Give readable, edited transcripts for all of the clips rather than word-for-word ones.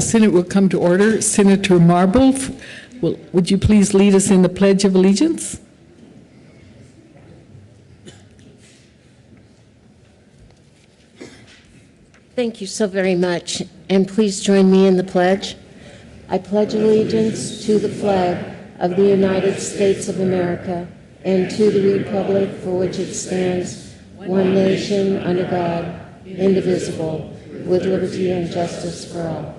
Senate will come to order. Senator Marble, would you please lead us in the Pledge of Allegiance? Thank you so very much, and please join me in the pledge. I pledge allegiance to the flag of the United States of America and to the republic for which it stands, one nation under God, indivisible, with liberty and justice for all.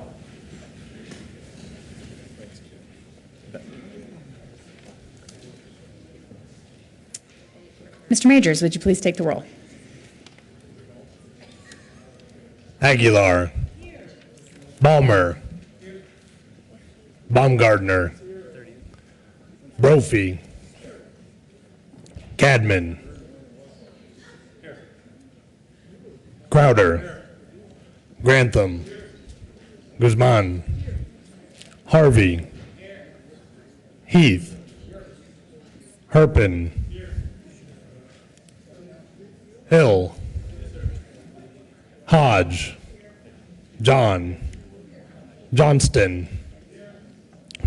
Mr. Majors, would you please take the roll? Aguilar. Balmer. Baumgardner. Brophy. Cadman. Crowder. Grantham. Guzman. Harvey. Heath. Herpin. Hill. Hodge. John. Johnston.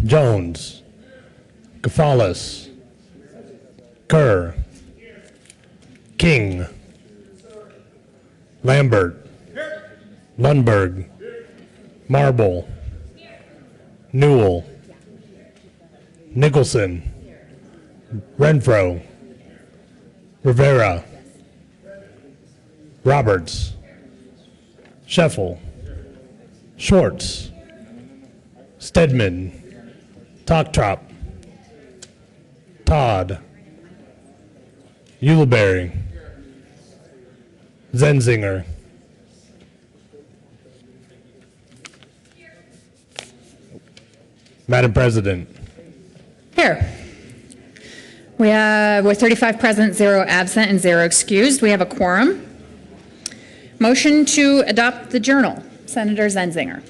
Jones. Kafalis. Kerr. King. Lambert. Lundberg. Marble. Newell. Nicholson. Renfro. Rivera. Roberts. Scheffel. Schwartz. Stedman. Tocktrop. Todd. Uleberry. Zenzinger. Madam President. Here. We're 35 present, 0 absent, and 0 excused. We have a quorum. Motion to adopt the journal. Senator Zenzinger.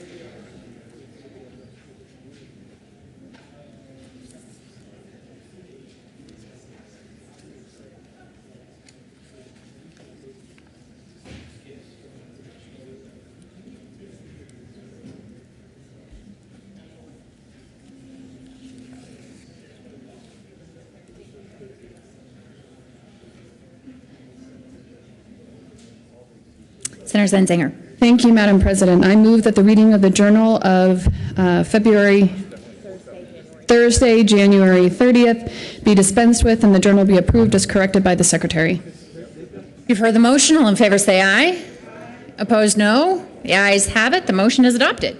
Senator Zenzinger. Thank you, Madam President. I move that the reading of the Journal of Thursday, January 30th be dispensed with and the journal be approved as corrected by the Secretary. You've heard the motion. All in favor say aye. Opposed, no. The ayes have it. The motion is adopted.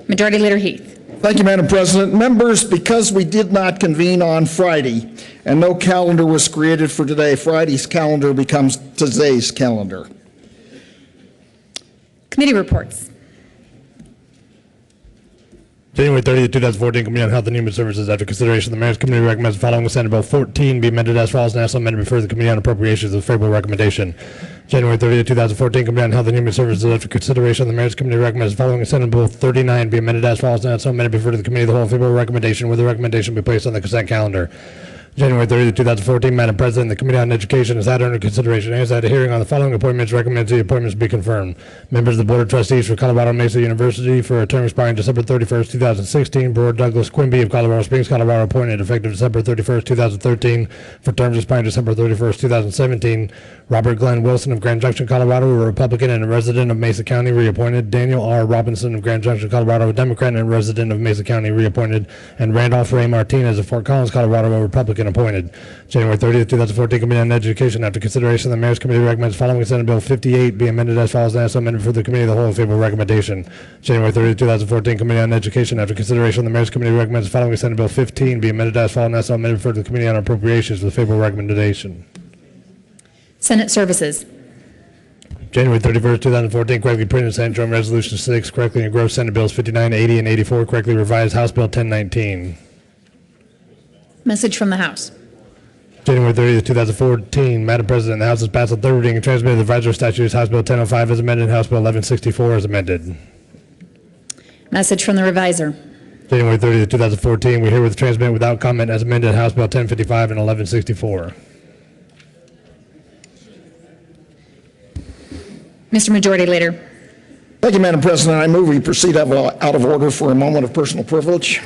Majority Leader Heath. Thank you, Madam President. Members, because we did not convene on Friday and no calendar was created for today, Friday's calendar becomes today's calendar. Committee reports. January 30th, 2014, Committee on Health and Human Services. After consideration, the Mayor's Committee recommends the following: Senate Bill 14 be amended as follows and also amended before the Committee on Appropriations with favorable recommendation. January 30th, 2014, Committee on Health and Human Services. After consideration, the Mayor's Committee recommends the following: Senate Bill 39 be amended as follows and also amended before the Committee of the Whole favorable recommendation, with the recommendation be placed on the consent calendar. January 30th, 2014, Madam President, the Committee on Education has had under consideration and has had a hearing on the following appointments. Recommends the appointments be confirmed. Members of the Board of Trustees for Colorado Mesa University for a term expiring December 31st, 2016. Board Douglas Quimby of Colorado Springs, Colorado, appointed effective December 31st, 2013 for terms expiring December 31st, 2017. Robert Glenn Wilson of Grand Junction, Colorado, a Republican and a resident of Mesa County, reappointed. Daniel R. Robinson of Grand Junction, Colorado, a Democrat and a resident of Mesa County, reappointed. And Randolph Ray Martinez of Fort Collins, Colorado, a Republican, appointed. January 30th, 2014, Committee on Education. After consideration, the Mayor's Committee recommends following: Senate Bill 58 be amended as follows and as amended for the Committee of the Whole in favorable recommendation. January 30th, 2014, Committee on Education. After consideration, the Mayor's Committee recommends following: Senate Bill 15 be amended as follows and as amended for the Committee on Appropriations with favorable recommendation. Senate Services. January 31st, 2014, correctly printed Senate Joint Resolution 6, correctly engrossed Senate Bills 59, 80, and 84, correctly revised House Bill 1019. Message from the House. January 30th, 2014, Madam President, the House has passed on third reading and transmitted the advisory statutes House Bill 1005 as amended and House Bill 1164 as amended. Message from the Reviser. January 30th, 2014, we herewith transmit without comment as amended House Bill 1055 and 1164. Mr. Majority Leader. Thank you, Madam President. I move we proceed out of order for a moment of personal privilege.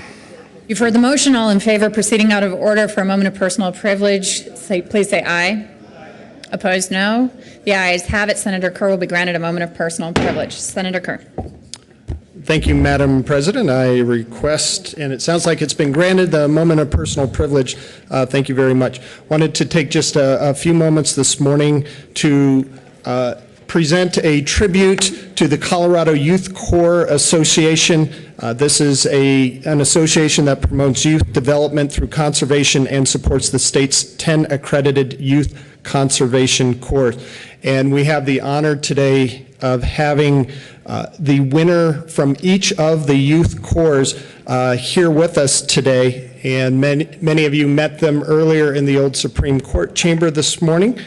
You've heard the motion. All in favor of proceeding out of order for a moment of personal privilege, please say aye. Opposed, no. The ayes have it. Senator Kerr will be granted a moment of personal privilege. Senator Kerr. Thank you, Madam President. I request, and it sounds like it's been granted, the moment of personal privilege. Thank you very much. Wanted to take just a few moments this morning to present a tribute to the Colorado Youth Corps Association. This is an association that promotes youth development through conservation and supports the state's 10 accredited youth conservation corps. And we have the honor today of having the winner from each of the youth corps here with us today. And many of you met them earlier in the old Supreme Court chamber this morning.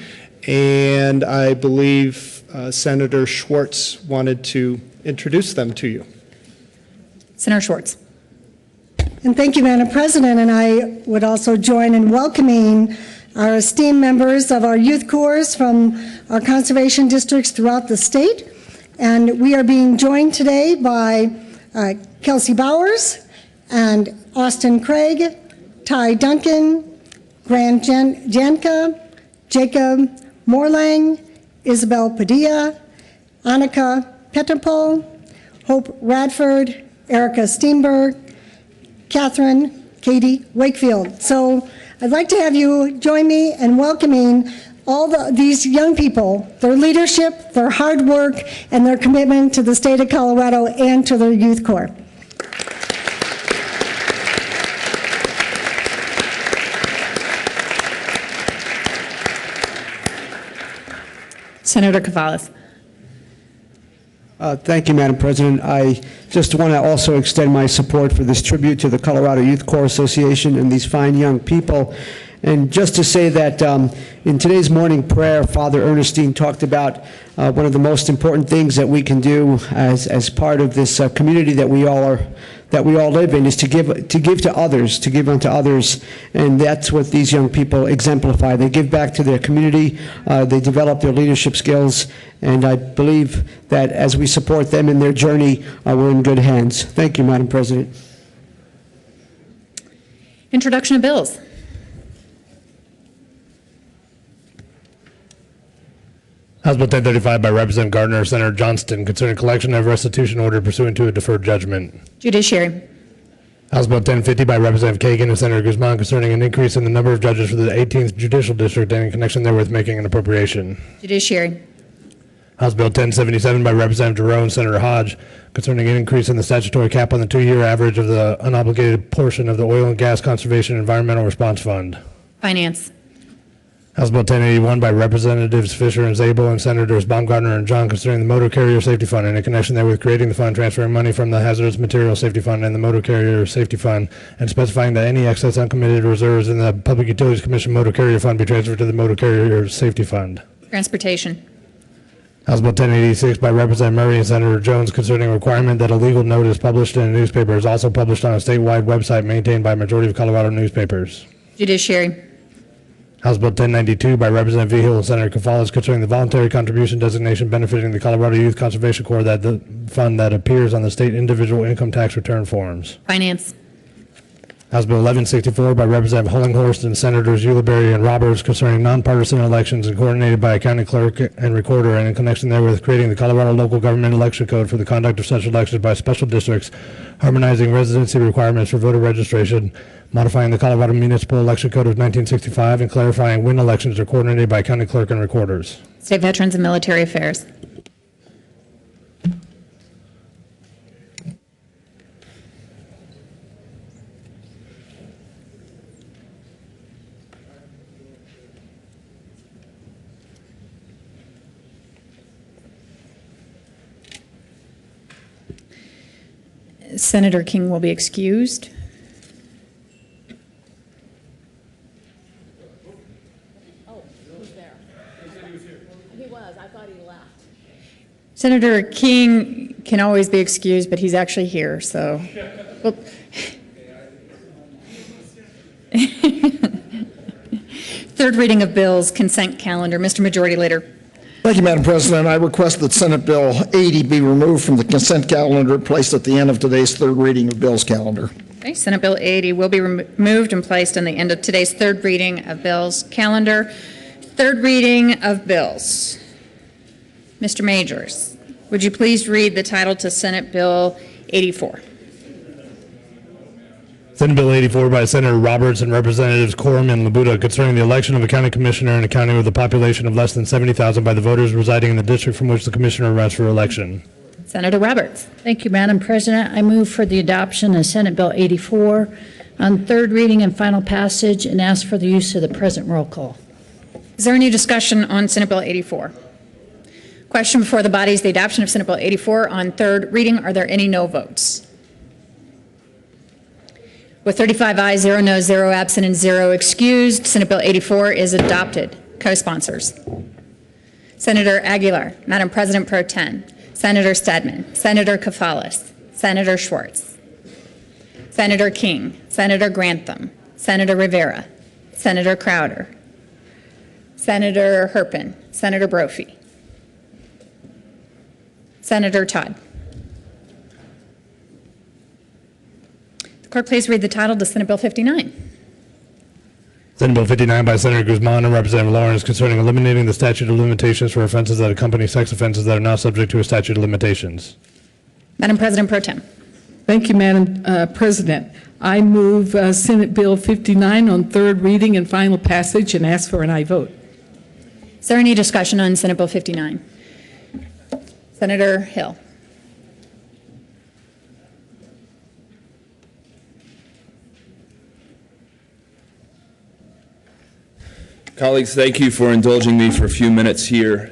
And I believe Senator Schwartz wanted to introduce them to you. Senator Schwartz. And thank you, Madam President. And I would also join in welcoming our esteemed members of our youth corps from our conservation districts throughout the state. And we are being joined today by Kelsey Bowers and Austin Craig, Ty Duncan, Grant Janka, Jacob Morlang, Isabel Padilla, Annika Petterpole, Hope Radford, Erica Steenberg, Catherine Katie Wakefield. So I'd like to have you join me in welcoming all these young people, their leadership, their hard work, and their commitment to the state of Colorado and to their youth corps. Senator Cavales. Thank you, Madam President. I just want to also extend my support for this tribute to the Colorado Youth Corps Association and these fine young people. And just to say that in today's morning prayer, Father Ernestine talked about one of the most important things that we can do as part of this community that we all live in is to give to others, to give unto others, and that's what these young people exemplify. They give back to their community, they develop their leadership skills, and I believe that as we support them in their journey, we're in good hands. Thank you, Madam President. Introduction of bills. House Bill 1035 by Representative Gardner, Senator Johnston, concerning collection of restitution order pursuant to a deferred judgment. Judiciary. House Bill 1050 by Representative Kagan and Senator Guzman, concerning an increase in the number of judges for the 18th Judicial District and in connection therewith making an appropriation. Judiciary. House Bill 1077 by Representative Giroux and Senator Hodge, concerning an increase in the statutory cap on the 2-year average of the unobligated portion of the Oil and Gas Conservation Environmental Response Fund. Finance. House Bill 1081 by Representatives Fisher and Zabel and Senators Baumgartner and John, concerning the Motor Carrier Safety Fund and in connection therewith creating the fund, transferring money from the Hazardous Materials Safety Fund and the Motor Carrier Safety Fund, and specifying that any excess uncommitted reserves in the Public Utilities Commission Motor Carrier Fund be transferred to the Motor Carrier Safety Fund. Transportation. House Bill 1086 by Representative Murray and Senator Jones, concerning a requirement that a legal notice published in a newspaper is also published on a statewide website maintained by a majority of Colorado newspapers. Judiciary. House Bill 1092 by Representative Vigil and Senator Cavales, concerning the voluntary contribution designation benefiting the Colorado Youth Conservation Corps, that the fund that appears on the state individual income tax return forms. Finance. House Bill 1164 by Representative Hollinghorst and Senators Ulibarri and Roberts, concerning nonpartisan elections and coordinated by a county clerk and recorder, and in connection therewith creating the Colorado Local Government Election Code for the conduct of such elections by special districts, harmonizing residency requirements for voter registration, modifying the Colorado Municipal Election Code of 1965, and clarifying when elections are coordinated by county clerk and recorders. State Veterans and Military Affairs. Senator King will be excused. Senator King can always be excused, but he's actually here, so. Well, third reading of bills, consent calendar. Mr. Majority Leader. Thank you, Madam President. I request that Senate Bill 80 be removed from the consent calendar and placed at the end of today's third reading of bills calendar. Okay, Senate Bill 80 will be removed and placed on the end of today's third reading of bills calendar. Third reading of bills. Mr. Majors, would you please read the title to Senate Bill 84? Senate Bill 84 by Senator Roberts and Representatives Corum and Labuda concerning the election of a county commissioner in a county with a population of less than 70,000 by the voters residing in the district from which the commissioner runs for election. Senator Roberts. Thank you, Madam President. I move for the adoption of Senate Bill 84 on third reading and final passage and ask for the use of the present roll call. Is there any discussion on Senate Bill 84? Question before the body is the adoption of Senate Bill 84 on third reading. Are there any no votes? With 35 ayes, 0 noes, 0 absent, and 0 excused, Senate Bill 84 is adopted. Co-sponsors. Senator Aguilar, Madam President Pro Tem, Senator Stedman, Senator Kafalis, Senator Schwartz, Senator King, Senator Grantham, Senator Rivera, Senator Crowder, Senator Herpin, Senator Brophy, Senator Todd. Clerk, please read the title to Senate Bill 59. Senate Bill 59 by Senator Guzman and Representative Lawrence concerning eliminating the statute of limitations for offenses that accompany sex offenses that are not subject to a statute of limitations. Madam President Pro Tem. Thank you, Madam President. I move Senate Bill 59 on third reading and final passage and ask for an aye vote. Is there any discussion on Senate Bill 59? Senator Hill. Colleagues, thank you for indulging me for a few minutes here.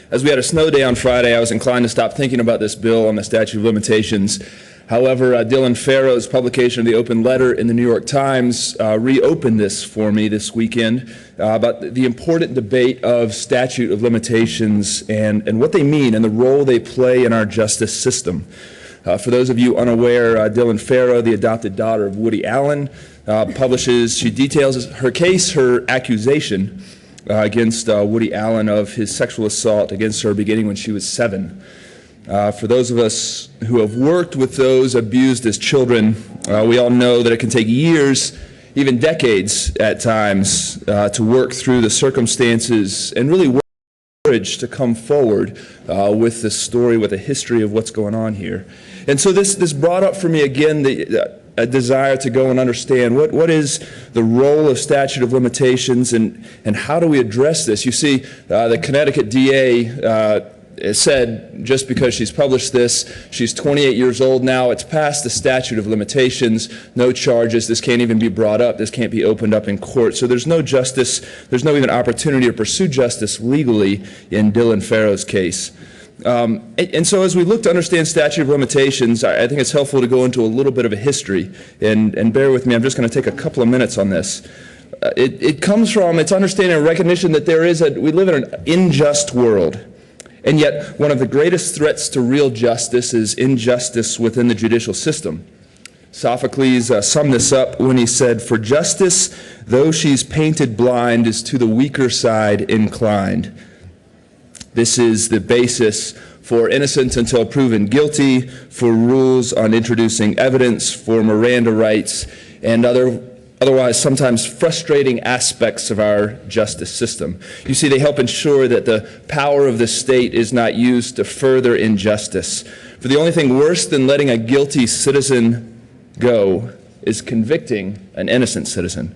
As we had a snow day on Friday, I was inclined to stop thinking about this bill on the statute of limitations. However, Dylan Farrow's publication of the open letter in the New York Times reopened this for me this weekend about the important debate of statute of limitations and what they mean and the role they play in our justice system. For those of you unaware, Dylan Farrow, the adopted daughter of Woody Allen, she details her case, her accusation against Woody Allen of his sexual assault against her beginning when she was 7. For those of us who have worked with those abused as children, we all know that it can take years, even decades at times, to work through the circumstances and really work courage to come forward with this story, with a history of what's going on here. And so this brought up for me again a desire to go and understand what is the role of statute of limitations and how do we address this. You see, the Connecticut DA said just because she's published this, she's 28 years old now, it's past the statute of limitations, no charges, this can't even be brought up, this can't be opened up in court. So there's no justice, there's no even opportunity to pursue justice legally in Dylan Farrow's case. And so as we look to understand statute of limitations, I think it's helpful to go into a little bit of a history, and bear with me, I'm just going to take a couple of minutes on this. It comes from its understanding and recognition that we live in an unjust world. And yet, one of the greatest threats to real justice is injustice within the judicial system. Sophocles summed this up when he said, "For justice, though she's painted blind, is to the weaker side inclined." This is the basis for innocence until proven guilty, for rules on introducing evidence, for Miranda rights, and otherwise sometimes frustrating aspects of our justice system. You see, they help ensure that the power of the state is not used to further injustice. For the only thing worse than letting a guilty citizen go is convicting an innocent citizen.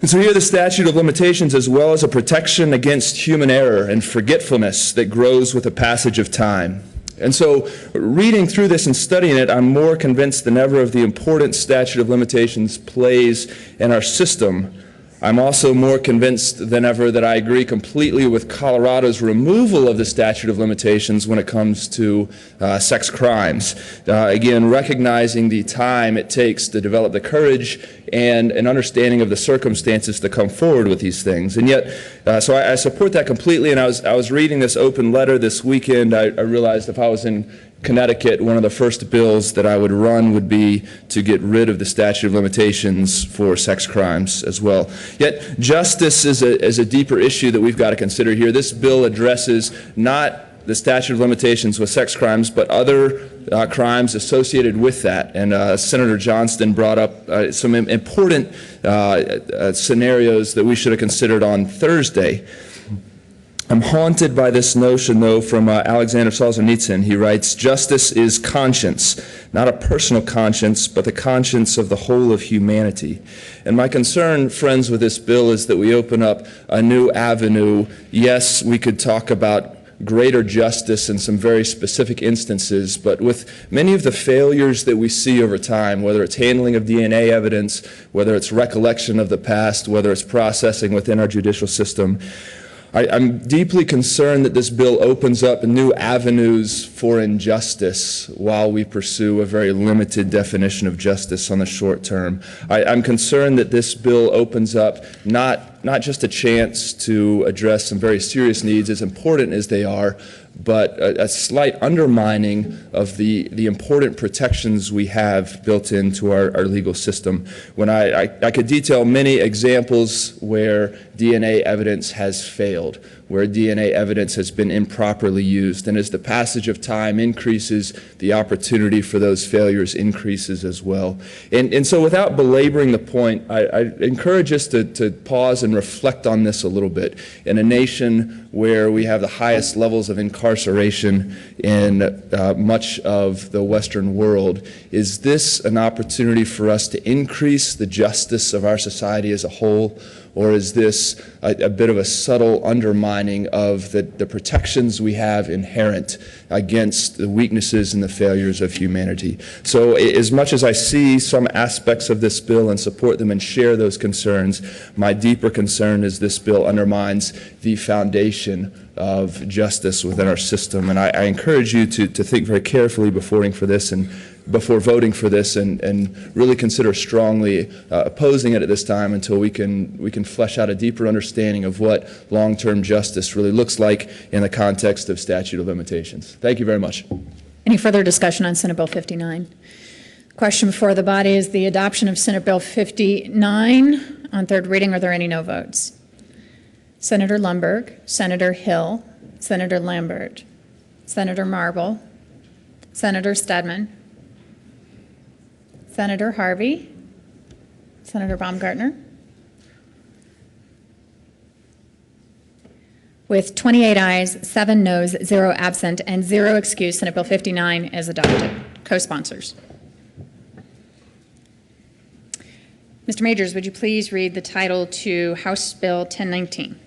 And so here the statute of limitations, as well as a protection against human error and forgetfulness that grows with the passage of time. And so reading through this and studying it, I'm more convinced than ever of the importance statute of limitations plays in our system. I'm also more convinced than ever that I agree completely with Colorado's removal of the statute of limitations when it comes to sex crimes. Again, recognizing the time it takes to develop the courage and an understanding of the circumstances to come forward with these things. And yet, so I support that completely, and I was reading this open letter this weekend. I realized if I was in Connecticut, one of the first bills that I would run would be to get rid of the statute of limitations for sex crimes as well. Yet justice is a deeper issue that we've got to consider here. This bill addresses not the statute of limitations with sex crimes, but other crimes associated with that. And Senator Johnston brought up some important scenarios that we should have considered on Thursday. I'm haunted by this notion, though, from Alexander Solzhenitsyn. He writes, "Justice is conscience, not a personal conscience, but the conscience of the whole of humanity." And my concern, friends, with this bill is that we open up a new avenue. Yes, we could talk about greater justice in some very specific instances, but with many of the failures that we see over time, whether it's handling of DNA evidence, whether it's recollection of the past, whether it's processing within our judicial system, I'm deeply concerned that this bill opens up new avenues for injustice while we pursue a very limited definition of justice on the short term. I'm concerned that this bill opens up not just a chance to address some very serious needs, as important as they are, but a slight undermining of the important protections we have built into our legal system. When I could detail many examples where DNA evidence has failed, where DNA evidence has been improperly used, and as the passage of time increases, the opportunity for those failures increases as well. And so without belaboring the point, I encourage us to pause and reflect on this a little bit. In a nation where we have the highest levels of incarceration in much of the Western world, is this an opportunity for us to increase the justice of our society as a whole? Or is this a bit of a subtle undermining of the protections we have inherent against the weaknesses and the failures of humanity? So as much as I see some aspects of this bill and support them and share those concerns, my deeper concern is this bill undermines the foundation of justice within our system. And I encourage you to think very carefully before voting for this and really consider strongly opposing it at this time until we can flesh out a deeper understanding of what long-term justice really looks like in the context of statute of limitations. Thank you very much. Any further discussion on Senate Bill 59? Question before the body is the adoption of Senate Bill 59 on third reading. Are there any no votes? Senator Lundberg, Senator Hill, Senator Lambert, Senator Marble, Senator Stedman, Senator Harvey, Senator Baumgartner. With 28 ayes, 7 noes, 0 absent, and 0 excused, Senate Bill 59 is adopted. Co-sponsors. Mr. Majors, would you please read the title to House Bill 1019?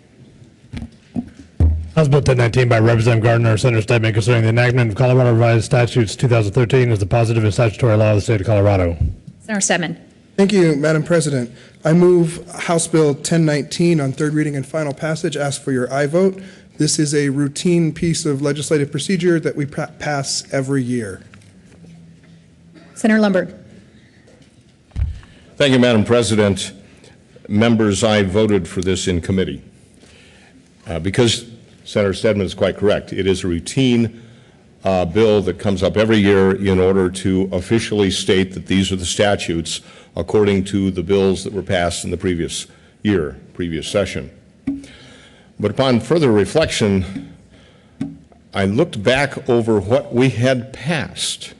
House Bill 1019 by Representative Gardner, Senator Stedman, concerning the enactment of Colorado Revised Statutes 2013 as the positive and statutory law of the state of Colorado. Senator Stedman. Thank you, Madam President. I move House Bill 1019 on third reading and final passage. Ask for your aye vote. This is a routine piece of legislative procedure that we pass every year. Senator Lundberg. Thank you, Madam President. Members, I voted for this in committee because Senator Stedman is quite correct. It is a routine bill that comes up every year in order to officially state that these are the statutes according to the bills that were passed in the previous year, previous session. But upon further reflection, I looked back over what we had passed,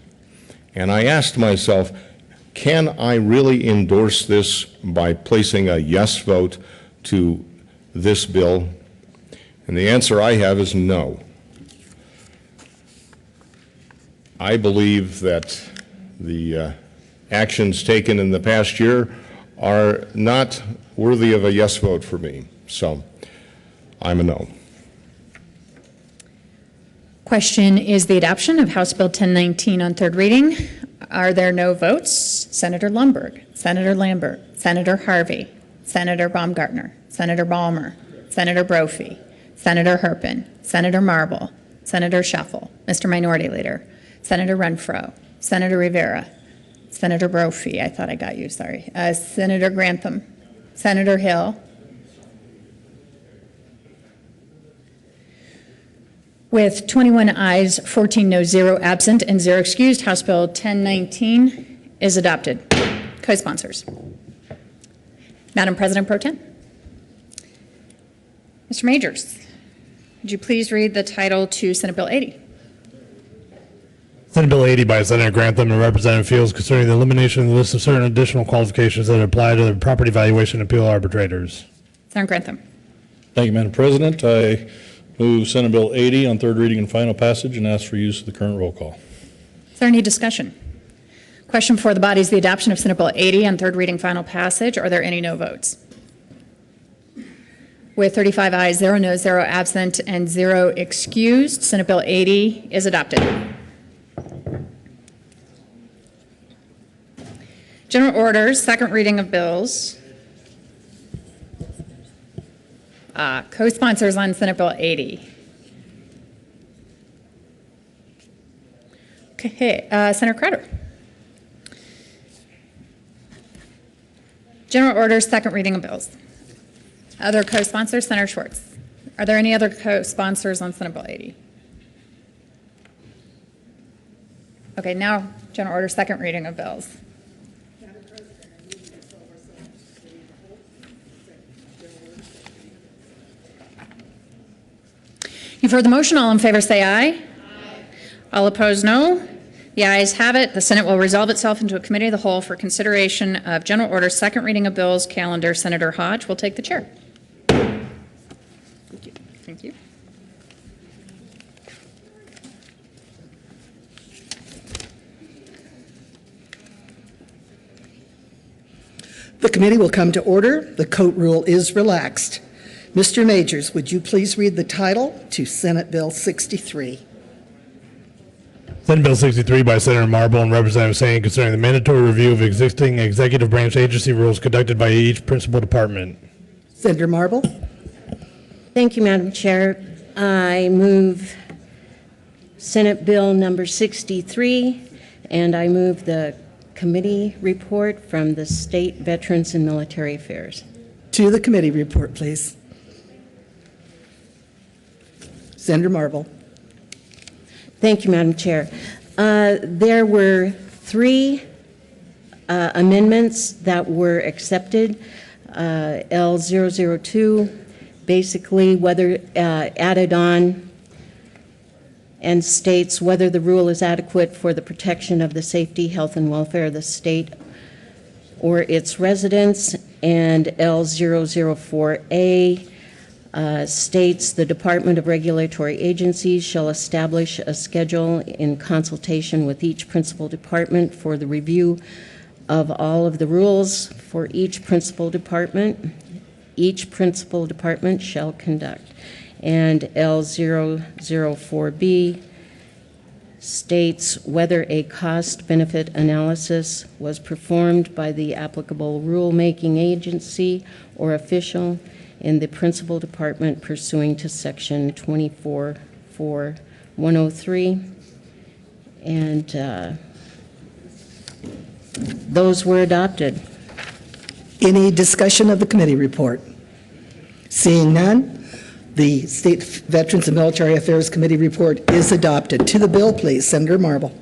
and I asked myself, can I really endorse this by placing a yes vote to this bill? And the answer I have is no. I believe that the actions taken in the past year are not worthy of a yes vote for me. So I'm a no. Question is the adoption of House Bill 1019 on third reading. Are there no votes? Senator Lundberg, Senator Lambert, Senator Harvey, Senator Baumgartner, Senator Balmer, Senator Brophy, Senator Herpin, Senator Marble, Senator Shuffle, Mr. Minority Leader, Senator Renfro, Senator Rivera, Senator Brophy, I thought I got you, sorry, Senator Grantham, Senator Hill, With 21 ayes, 14 no, 0 absent, and 0 excused, House Bill 1019 is adopted. Co-sponsors. Madam President Pro Tem. Mr. Majors, would you please read the title to Senate Bill 80? Senate Bill 80 by Senator Grantham and Representative Fields concerning the elimination of the list of certain additional qualifications that apply to the property valuation appeal arbitrators. Senator Grantham. Thank you, Madam President. I move Senate Bill 80 on third reading and final passage and ask for use of the current roll call. Is there any discussion? Question before the body is the adoption of Senate Bill 80 on third reading, final passage. Are there any no votes? With 35 ayes, 0 noes, 0 absent, and 0 excused, Senate Bill 80 is adopted. General orders, second reading of bills. Co-sponsors on Senate Bill 80. Okay, Senator Crowder. General orders, second reading of bills. Other co-sponsors, Senator Schwartz. Are there any other co-sponsors on Senate Bill 80? Okay, now general order, second reading of bills. You've heard the motion. All in favor say aye. Aye. All opposed, no. The ayes have it. The Senate will resolve itself into a committee of the whole for consideration of general order, second reading of bills, calendar. Senator Hodge will take the chair. Thank you. Thank you. The committee will come to order. The coat rule is relaxed. Mr. Majors, would you please read the title to Senate Bill 63? Senate Bill 63 by Senator Marble and Representative Sane concerning the mandatory review of existing executive branch agency rules conducted by each principal department. Senator Marble. Thank you, Madam Chair. I move Senate Bill number 63, and I move the committee report from the State Veterans and Military Affairs. To the committee report, please. Senator Marble. Thank you, Madam Chair. There were 3 amendments that were accepted. L002, basically whether added on and states whether the rule is adequate for the protection of the safety, health, and welfare of the state or its residents, and L004A states the Department of Regulatory Agencies shall establish a schedule in consultation with each principal department for the review of all of the rules for each principal department. Each principal department shall conduct. And L004B states whether a cost-benefit analysis was performed by the applicable rulemaking agency or official in the principal department pursuing to Section 244103. And those were adopted. Any discussion of the committee report? Seeing none, the State Veterans and Military Affairs Committee report is adopted. To the bill, please. Senator Marble.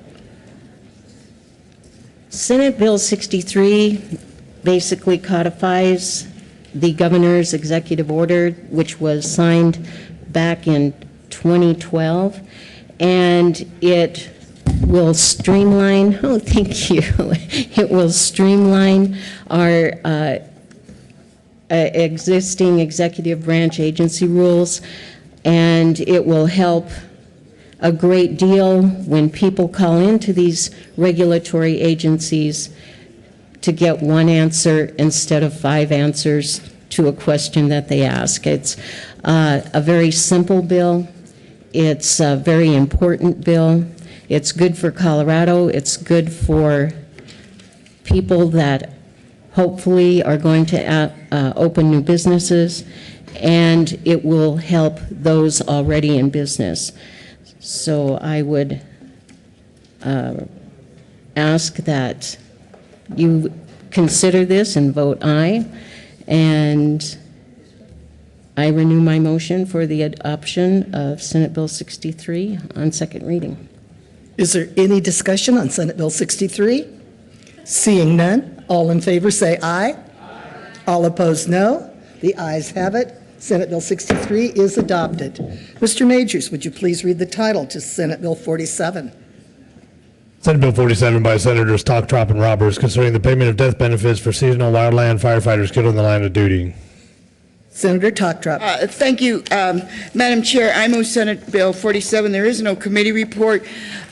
Senate Bill 63 basically codifies the governor's executive order, which was signed back in 2012, and it will streamline, oh, thank you, it will streamline our existing executive branch agency rules, and it will help a great deal when people call into these regulatory agencies to get one answer instead of 5 answers to a question that they ask. It's a very simple bill. It's a very important bill. It's good for Colorado. It's good for people that hopefully are going to open new businesses, and it will help those already in business. So I would ask that you consider this and vote aye. And I renew my motion for the adoption of Senate Bill 63 on second reading. Is there any discussion on Senate Bill 63? Seeing none, all in favor say aye. All opposed, no. The ayes have it. Senate Bill 63 is adopted. Mr. Majors, would you please read the title to Senate Bill 47? Senate Bill 47 by Senators Talk-Trop and Roberts concerning the payment of death benefits for seasonal wildland firefighters killed in the line of duty. Senator Talk-Trop. Thank you, Madam Chair. I move Senate Bill 47. There is no committee report,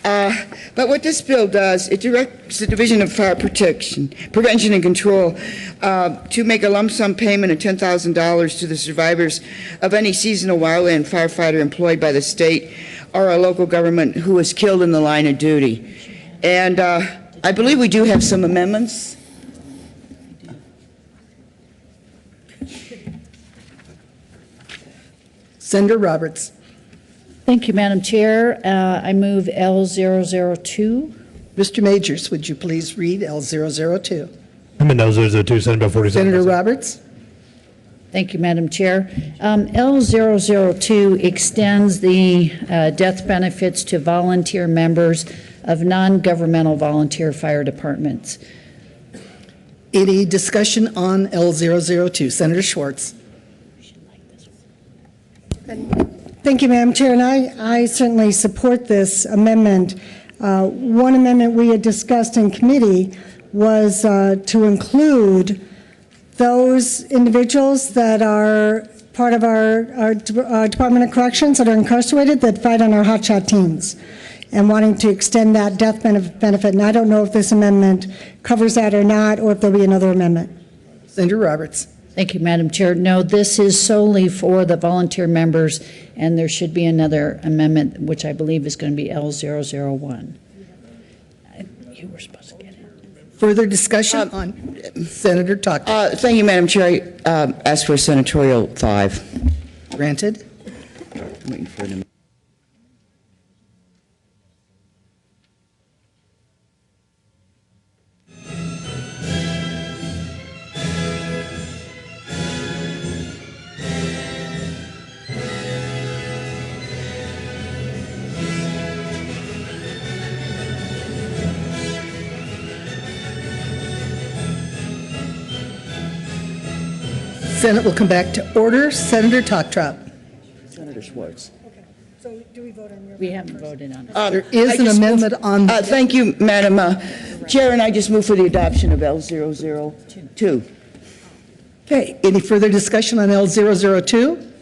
but what this bill does, it directs the Division of Fire Protection, Prevention and Control to make a lump sum payment of $10,000 to the survivors of any seasonal wildland firefighter employed by the state or a local government who was killed in the line of duty. And I believe we do have some amendments. Senator Roberts. Thank you, Madam Chair. I move L002. Mr. Majors, would you please read L002? Amendment L002, Senate Bill 47. Senator Roberts. Thank you, Madam Chair. L002 extends the death benefits to volunteer members of non-governmental volunteer fire departments. Any discussion on L002? Senator Schwartz. Thank you, Madam Chair, and I certainly support this amendment. One amendment we had discussed in committee was to include those individuals that are part of our Department of Corrections that are incarcerated that fight on our hotshot teams, and wanting to extend that death benefit. And I don't know if this amendment covers that or not, or if there'll be another amendment. Senator Roberts. Thank you, Madam Chair. No, this is solely for the volunteer members, and there should be another amendment, which I believe is going to be L001. You were supposed to get it. Further discussion on Senator Tuck. Thank you, Madam Chair. I ask for senatorial 5. Granted. I'm waiting for it. Senate will come back to order. Senator Talk-Trop. Senator Schwartz. So do we vote on your? We haven't voted on it. There is an amendment on. Thank you, Madam Chair, and I just move for the adoption of L002. Okay, any further discussion on L002?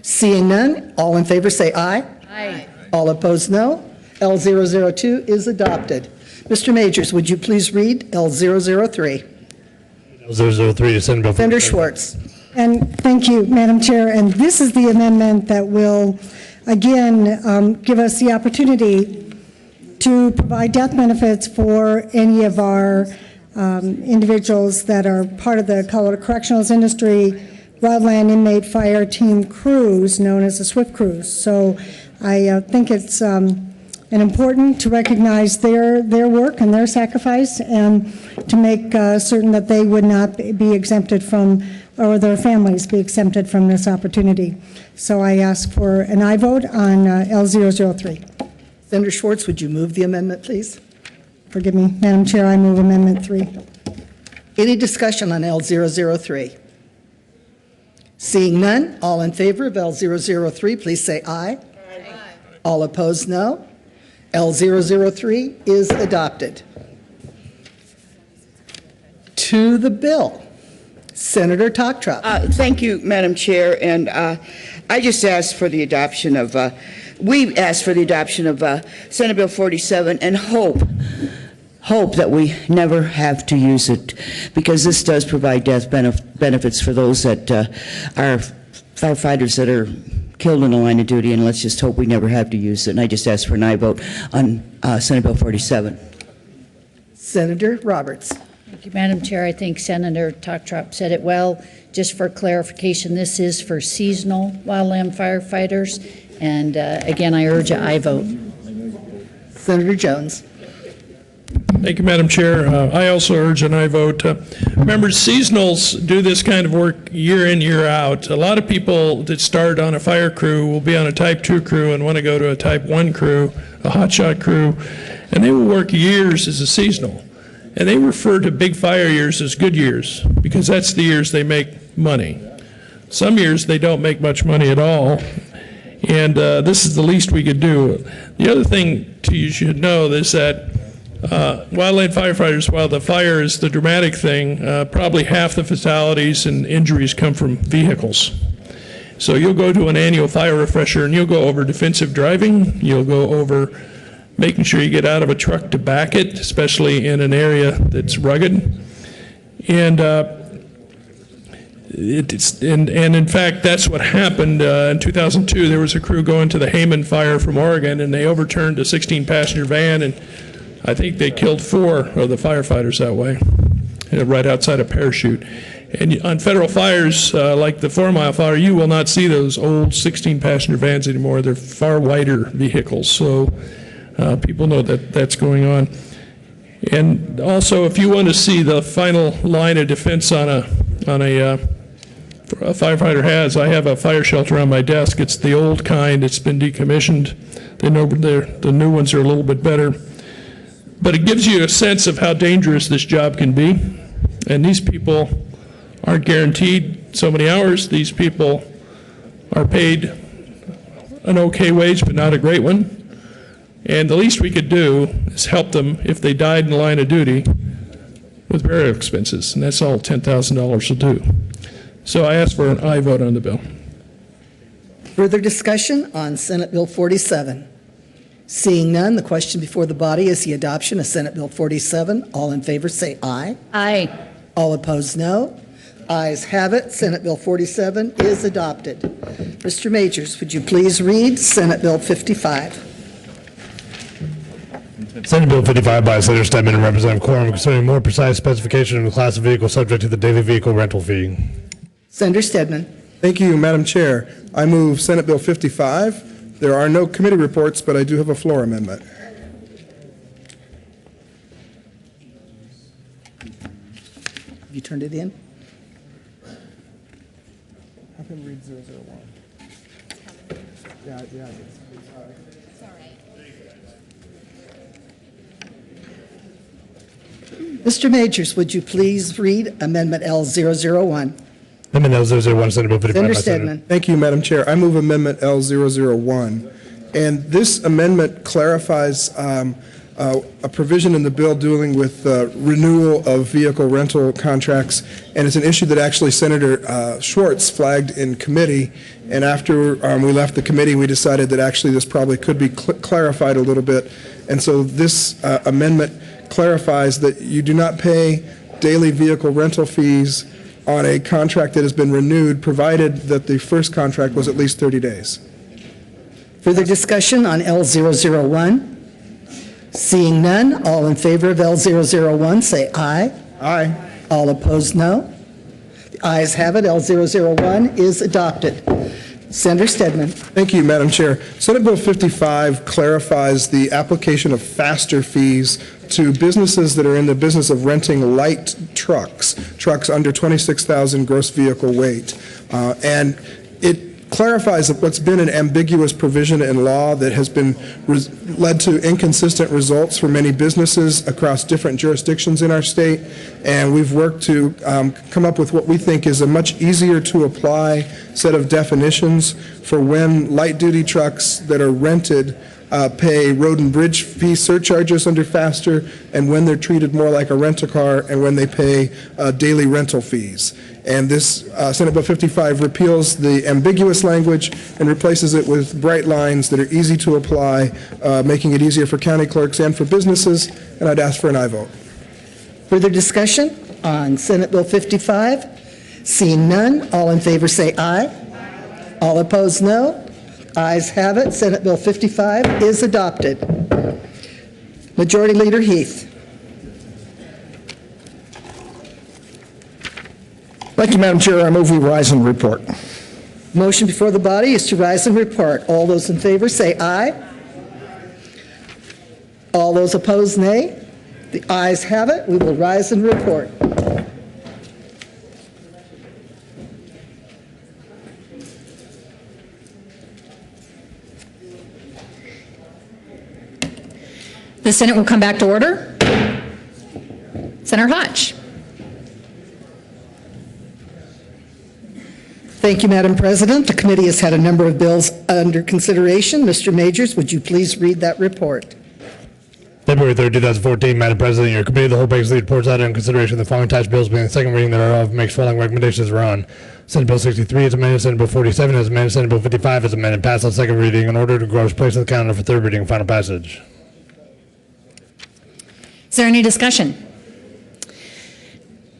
Seeing none, all in favor say aye. Aye. All opposed, no. L002 is adopted. Mr. Majors, would you please read L003? L003 to Senate Bill 47. Senator Schwartz. And thank you, Madam Chair. And this is the amendment that will, again, give us the opportunity to provide death benefits for any of our individuals that are part of the Colorado Correctionals Industry Wildland Inmate Fire Team crews, known as the SWIFT crews. So I think it's important to recognize their work and their sacrifice, and to make certain that they would not be exempted from, or their families be exempted from this opportunity. So I ask for an aye vote on L003. Senator Schwartz, would you move the amendment, please? Forgive me, Madam Chair, I move Amendment 3. Any discussion on L003? Seeing none, all in favor of L003, please say aye. Aye. All opposed, no. L003 is adopted. To the bill. Senator Talk-Trop. Thank you, Madam Chair, and I just asked for the adoption of, we asked for the adoption of Senate Bill 47 and hope that we never have to use it, because this does provide death benefits for those that are firefighters that are killed in the line of duty, and let's just hope we never have to use it. And I just asked for an aye vote on Senate Bill 47. Senator Roberts. Thank you, Madam Chair. I think Senator Talk-Trop said it well. Just for clarification, this is for seasonal wildland firefighters. And again, I urge an aye vote. Senator Jones. Thank you, Madam Chair. I also urge an aye vote. Members, seasonals do this kind of work year in, year out. A lot of people that start on a fire crew will be on a Type 2 crew and want to go to a Type 1 crew, a hotshot crew, and they will work years as a seasonal. And they refer to big fire years as good years because that's the years they make money. Some years they don't make much money at all, and this is the least we could do. The other thing you should know is that wildland firefighters, while the fire is the dramatic thing, probably half the fatalities and injuries come from vehicles. So you'll go to an annual fire refresher and you'll go over defensive driving, you'll go over making sure you get out of a truck to back it, especially in an area that's rugged. And in fact, that's what happened in 2002. There was a crew going to the Hayman fire from Oregon, and they overturned a 16-passenger van, and I think they killed 4 of the firefighters that way, right outside a Parachute. And on federal fires, like the 4 Mile fire, you will not see those old 16-passenger vans anymore. They're far wider vehicles, so people know that that's going on. And also, if you want to see the final line of defense on a firefighter has, I have a fire shelter on my desk. It's the old kind. It's been decommissioned. The new ones are a little bit better. But it gives you a sense of how dangerous this job can be. And these people aren't guaranteed so many hours. These people are paid an okay wage, but not a great one. And the least we could do is help them if they died in the line of duty with burial expenses. And that's all $10,000 will do. So I ask for an aye vote on the bill. Further discussion on Senate Bill 47? Seeing none, the question before the body is the adoption of Senate Bill 47. All in favor say aye. Aye. All opposed, no. Ayes have it. Senate Bill 47 is adopted. Mr. Majors, would you please read Senate Bill 55? Senate Bill 55 by Senator Stedman and Representative Quorum concerning more precise specification of the class of vehicle subject to the daily vehicle rental fee. Senator Stedman. Thank you, Madam Chair. I move Senate Bill 55. There are no committee reports, but I do have a floor amendment. Have you turned it in? Have him read 001. Yeah. Mr. Majors, would you please read Amendment L001? Amendment L001, Senate Bill 55 Senator by Stedman. Thank you, Madam Chair. I move Amendment L001. And this amendment clarifies a provision in the bill dealing with renewal of vehicle rental contracts. And it's an issue that actually Senator Schwartz flagged in committee. And after we left the committee, we decided that actually this probably could be clarified a little bit. And so this amendment clarifies that you do not pay daily vehicle rental fees on a contract that has been renewed, provided that the first contract was at least 30 days. Further discussion on L001? Seeing none, all in favor of L001 say aye. Aye. All opposed, no. The ayes have it. L001 is adopted. Senator Stedman. Thank you, Madam Chair. Senate Bill 55 clarifies the application of faster fees to businesses that are in the business of renting light trucks under 26,000 gross vehicle weight. And it clarifies what's been an ambiguous provision in law that has been led to inconsistent results for many businesses across different jurisdictions in our state. And we've worked to come up with what we think is a much easier to apply set of definitions for when light-duty trucks that are rented pay road and bridge fee surcharges under FASTER, and when they're treated more like a rent-a-car, and when they pay daily rental fees. And this Senate Bill 55 repeals the ambiguous language and replaces it with bright lines that are easy to apply, making it easier for county clerks and for businesses, and I'd ask for an aye vote. Further discussion on Senate Bill 55? Seeing none, all in favor say aye. All opposed, no. Ayes have it. Senate Bill 55 is adopted. Majority Leader Heath. Thank you, Madam Chair. I move we rise and report. Motion before the body is to rise and report. All those in favor say aye. All those opposed, nay. The ayes have it. We will rise and report. The Senate will come back to order. Senator Hodge. Thank you, Madam President. The committee has had a number of bills under consideration. Mr. Majors, would you please read that report? February 3rd, 2014, Madam President, your committee of the whole basically reports out in consideration of the following attached bills being the second reading thereof makes following recommendations thereon. Senate Bill 63 is amended, Senate Bill 47 is amended, Senate Bill 55 is amended, passed on second reading in order to gross place on the calendar for third reading and final passage. Is there any discussion?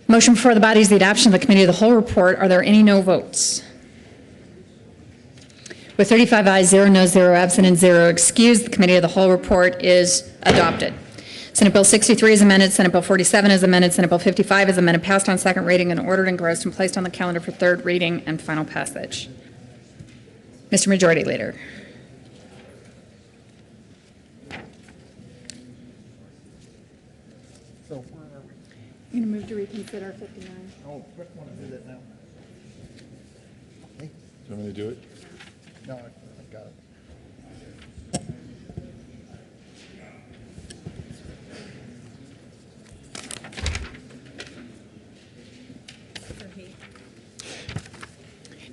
Motion before the body is the adoption of the committee of the whole report. Are there any no votes? With 35 ayes, 0 noes, 0 absent, and 0 excused, the committee of the whole report is adopted. Senate Bill 63 is amended, Senate Bill 47 is amended, Senate Bill 55 is amended, passed on second reading, and ordered, engrossed, and placed on the calendar for third reading and final passage. Mr. Majority Leader. I'm going to move to reconsider 59. Oh, want to do that now? Do you want me to do it? No, I got it.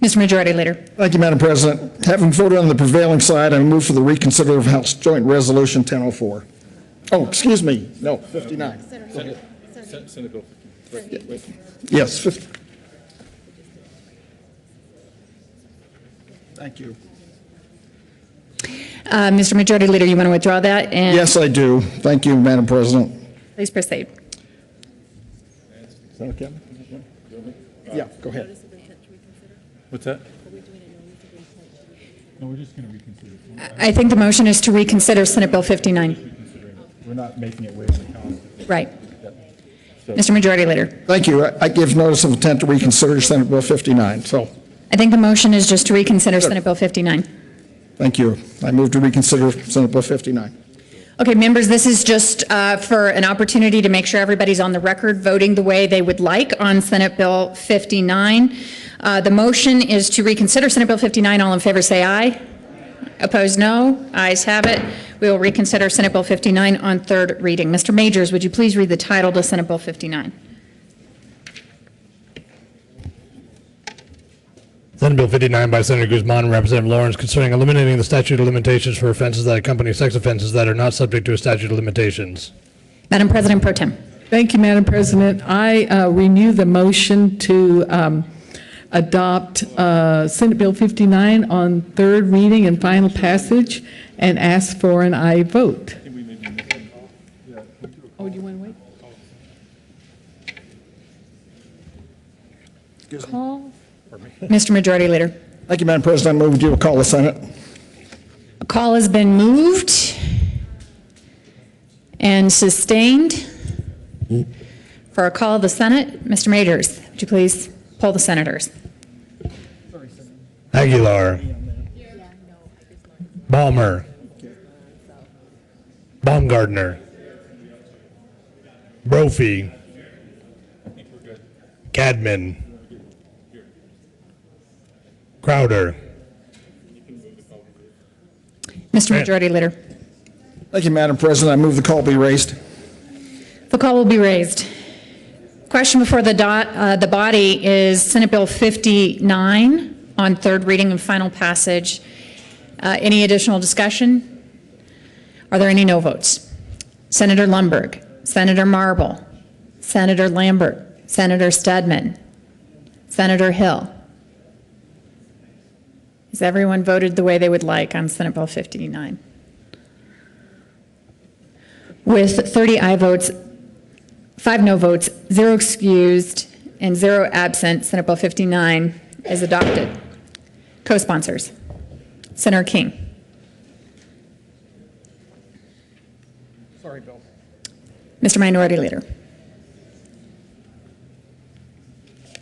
Mr. Majority Leader. Thank you, Madam President. Having voted on the prevailing side, I move for the reconsider of House Joint Resolution 1004. Oh, excuse me. No, 59. Senate Bill 50. Yes, 50. Thank you. Mr. Majority Leader, you want to withdraw that? And Yes, I do. Thank you, Madam President. please proceed. Is that okay? Yeah, go ahead. What's that? No, we're just going to reconsider. I think the motion is to reconsider Senate Bill 59. We're not making it waive the calendar. Right. Mr. Majority Leader. Thank you. I give notice of intent to reconsider Senate Bill 59. So, I think the motion is just to reconsider Senate Bill 59. thank you. I move to reconsider Senate Bill 59. Okay, members, this is just for an opportunity to make sure everybody's on the record voting the way they would like on Senate Bill 59. The motion is to reconsider Senate Bill 59. All in favor say aye. Opposed, no. Ayes have it. We will reconsider Senate Bill 59 on third reading. Mr. Majors, would you please read the title to Senate Bill 59? Senate Bill 59 by Senator Guzman and Representative Lawrence concerning eliminating the statute of limitations for offenses that accompany sex offenses that are not subject to a statute of limitations. Madam President Pro Tem. Thank you, Madam President. I renew the motion to adopt Senate Bill 59 on third reading and final passage and ask for an aye vote. Oh, do you want to wait? Call. Mr. Majority Leader. Thank you, Madam President. I move you to call the Senate. A call has been moved and sustained for a call of the Senate. Mr. Majors, would you please poll the senators? Aguilar. Balmer. Baumgardner. Brophy. Cadman. Crowder. Mr. Majority Leader. Thank you, Madam President. I move the call be raised. The call will be raised. Question before the body is Senate Bill 59 on third reading and final passage. Any additional discussion? Are there any no votes? Senator Lundberg, Senator Marble, Senator Lambert, Senator Stedman, Senator Hill. Has everyone voted the way they would like on Senate Bill 59? With 30 aye votes, 5 no votes, 0 excused, and 0 absent, Senate Bill 59 is adopted. Co-sponsors, Senator King. Sorry, Bill. Mr. Minority Leader.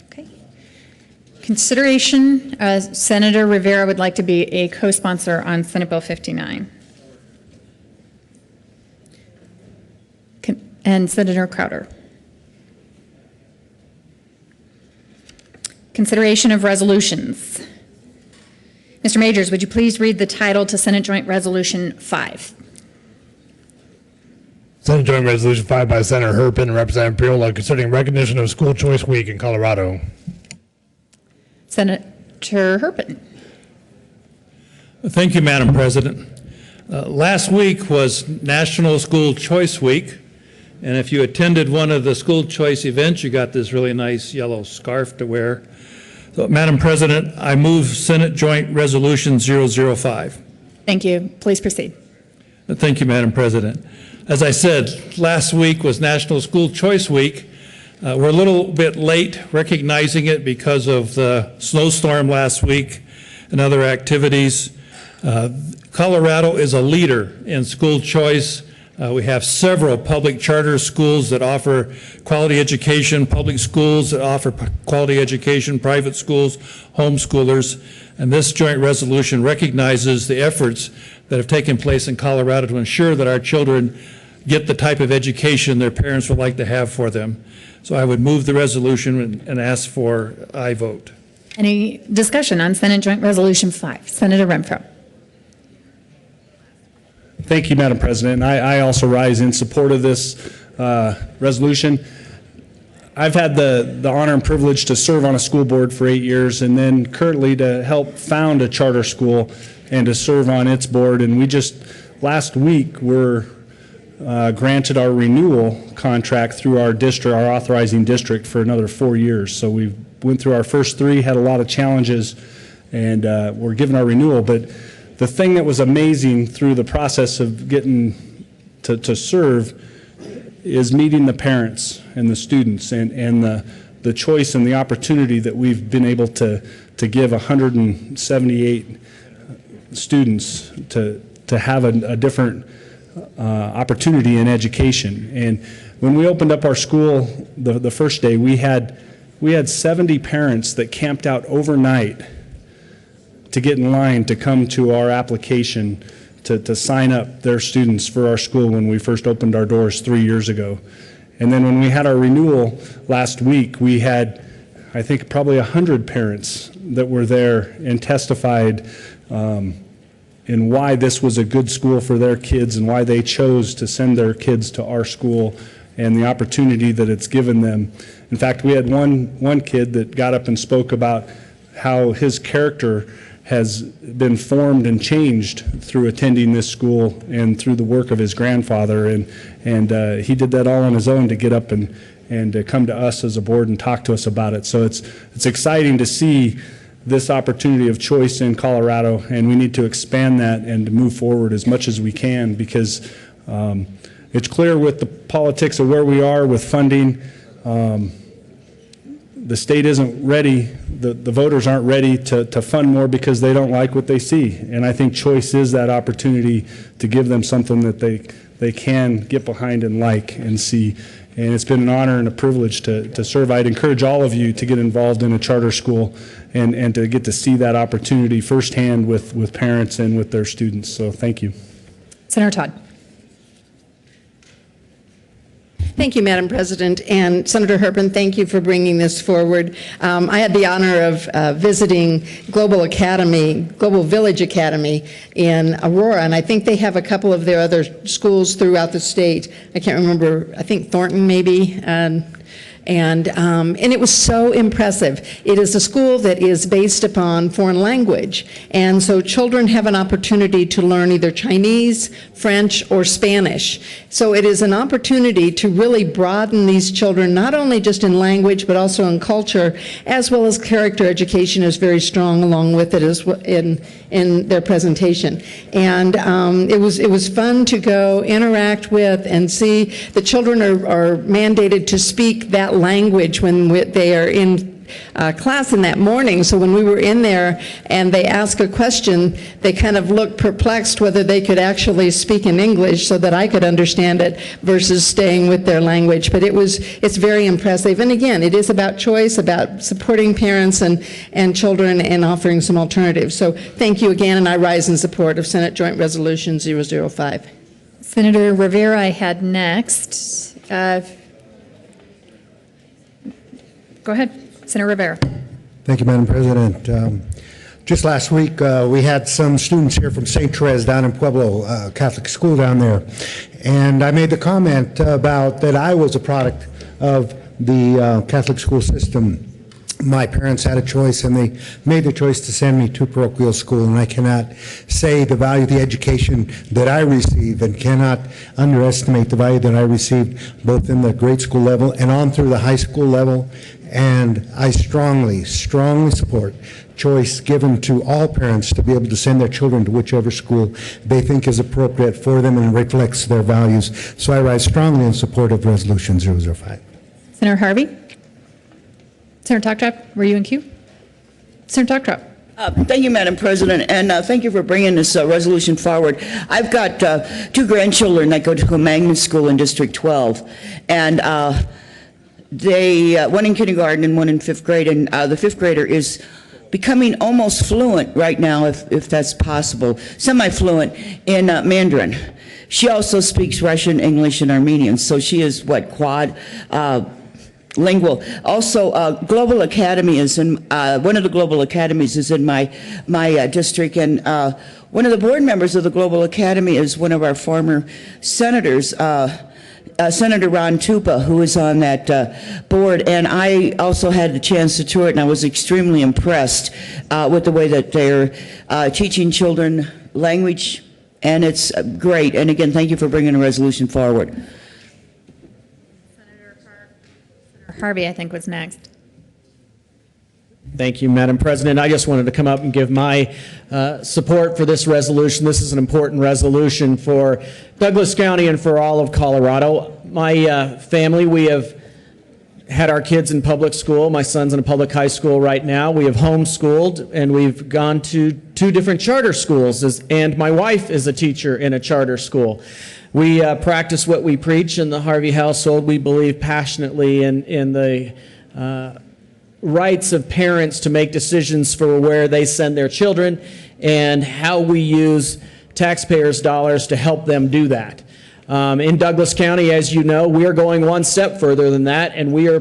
Okay. Consideration, Senator Rivera would like to be a co-sponsor on Senate Bill 59. and Senator Crowder. Consideration of resolutions. Mr. Majors, would you please read the title to Senate Joint Resolution 5? Senate Joint Resolution 5 by Senator Herpin and Representative Priola concerning recognition of School Choice Week in Colorado. Senator Herpin. Thank you, Madam President. Last week was National School Choice Week, and if you attended one of the school choice events, you got this really nice yellow scarf to wear. So, Madam President, I move Senate Joint Resolution 005. Thank you. Please proceed. Thank you, Madam President. As I said, last week was National School Choice Week. We're a little bit late recognizing it because of the snowstorm last week and other activities. Colorado is a leader in school choice. We have several public charter schools that offer quality education, public schools that offer quality education, private schools, homeschoolers, and this joint resolution recognizes the efforts that have taken place in Colorado to ensure that our children get the type of education their parents would like to have for them. So I would move the resolution and ask for aye vote. Any discussion on Senate Joint Resolution 5? Senator Renfro. Thank you, Madam President. I also rise in support of this resolution. I've had the honor and privilege to serve on a school board for 8 years and then currently to help found a charter school and to serve on its board. And we just, last week, were granted our renewal contract through our district, our authorizing district, for another 4 years. So we went through our first 3, had a lot of challenges, and we're given our renewal. But the thing that was amazing through the process of getting to serve is meeting the parents and the students and the choice and the opportunity that we've been able to give 178 students to have a different opportunity in education. And when we opened up our school the first day, we had 70 parents that camped out overnight to get in line to come to our application to sign up their students for our school when we first opened our doors 3 years ago. And then when we had our renewal last week, we had, I think, probably 100 parents that were there and testified in why this was a good school for their kids and why they chose to send their kids to our school and the opportunity that it's given them. In fact, we had one kid that got up and spoke about how his character has been formed and changed through attending this school and through the work of his grandfather, and he did that all on his own to get up and to come to us as a board and talk to us about it. So it's exciting to see this opportunity of choice in Colorado, and we need to expand that and to move forward as much as we can, because it's clear with the politics of where we are with funding, the state isn't ready, the voters aren't ready to fund more because they don't like what they see. And I think choice is that opportunity to give them something that they can get behind and like and see. And it's been an honor and a privilege to serve. I'd encourage all of you to get involved in a charter school and to get to see that opportunity firsthand with parents and with their students. So thank you. Senator Todd. Thank you, Madam President. And Senator Herpin, thank you for bringing this forward. I had the honor of visiting Global Village Academy in Aurora, and I think they have a couple of their other schools throughout the state. I can't remember, I think Thornton maybe. And it was so impressive. It is a school that is based upon foreign language, and so children have an opportunity to learn either Chinese, French, or Spanish. So it is an opportunity to really broaden these children, not only just in language, but also in culture, as well as character education is very strong along with it as well in their presentation. And it was fun to go interact with and see. The children are mandated to speak that language when they are in class in that morning. So when we were in there and they asked a question, they kind of looked perplexed whether they could actually speak in English so that I could understand it versus staying with their language. But it's very impressive. And again, it is about choice, about supporting parents and children and offering some alternatives. So thank you again, and I rise in support of Senate Joint Resolution 005. Senator Rivera, I had next. Go ahead, Senator Rivera. Thank you, Madam President. Just last week, we had some students here from St. Therese down in Pueblo, Catholic school down there, and I made the comment about that I was a product of the Catholic school system. My parents had a choice, and they made the choice to send me to parochial school, and I cannot say the value of the education that I received and cannot underestimate the value that I received both in the grade school level and on through the high school level. And I strongly, strongly support choice given to all parents to be able to send their children to whichever school they think is appropriate for them and reflects their values. So I rise strongly in support of Resolution 005. Senator Harvey? Senator Toktrop, were you in queue? Senator Toktrop. Thank you, Madam President, and thank you for bringing this resolution forward. I've got 2 grandchildren that go to a magnet school in District 12, and they one in kindergarten and one in 5th grade, and the 5th grader is becoming almost fluent right now, if that's possible, semi-fluent in Mandarin. She also speaks Russian, English, and Armenian, so she is quad lingual. Also, Global Academy is in one of the Global Academies is in my district, and one of the board members of the Global Academy is one of our former senators. Senator Ron Tupa, who is on that board, and I also had the chance to tour it, and I was extremely impressed with the way that they're teaching children language, and it's great. And again, thank you for bringing a resolution forward. Senator Harvey, I think, was next. Thank you, Madam President. I just wanted to come up and give my support for this resolution. This is an important resolution for Douglas County and for all of Colorado. My family, we have had our kids in public school. My son's in a public high school right now. We have homeschooled, and we've gone to 2 different charter schools, and my wife is a teacher in a charter school. We practice what we preach in the Harvey household. We believe passionately in the rights of parents to make decisions for where they send their children and how we use taxpayers' dollars to help them do that. In Douglas County, as you know, we are going one step further than that, and we are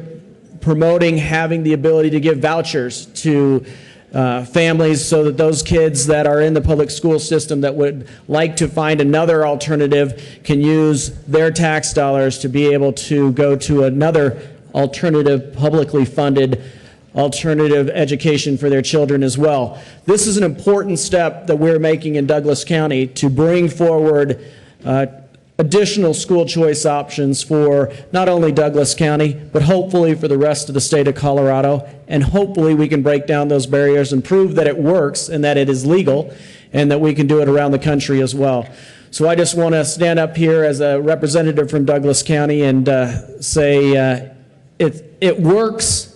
promoting having the ability to give vouchers to families so that those kids that are in the public school system that would like to find another alternative can use their tax dollars to be able to go to another alternative, publicly funded alternative education for their children as well. This is an important step that we're making in Douglas County to bring forward additional school choice options for not only Douglas County, but hopefully for the rest of the state of Colorado. And hopefully we can break down those barriers and prove that it works and that it is legal and that we can do it around the country as well. So I just want to stand up here as a representative from Douglas County and say it works.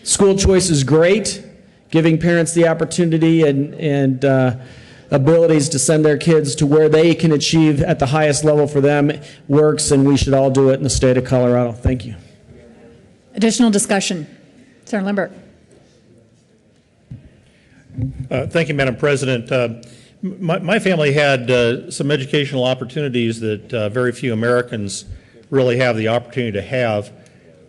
School choice is great, giving parents the opportunity and abilities to send their kids to where they can achieve at the highest level for them works, and we should all do it in the state of Colorado. Thank you. Additional discussion. Senator Lindbergh. Thank you, Madam President. My family had some educational opportunities that very few Americans really have the opportunity to have,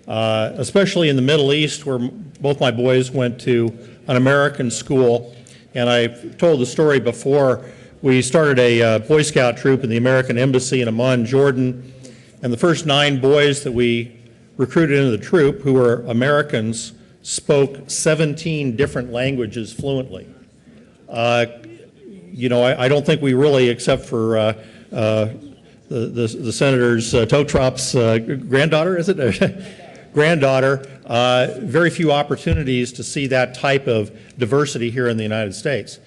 especially in the Middle East, where both my boys went to an American school. And I've told the story before. We started a Boy Scout troop in the American Embassy in Amman, Jordan, and the first 9 boys that we recruited into the troop, who were Americans, spoke 17 different languages fluently. You know, I don't think we really, except for the Senator's Totrop's granddaughter, is it? Granddaughter, very few opportunities to see that type of diversity here in the United States.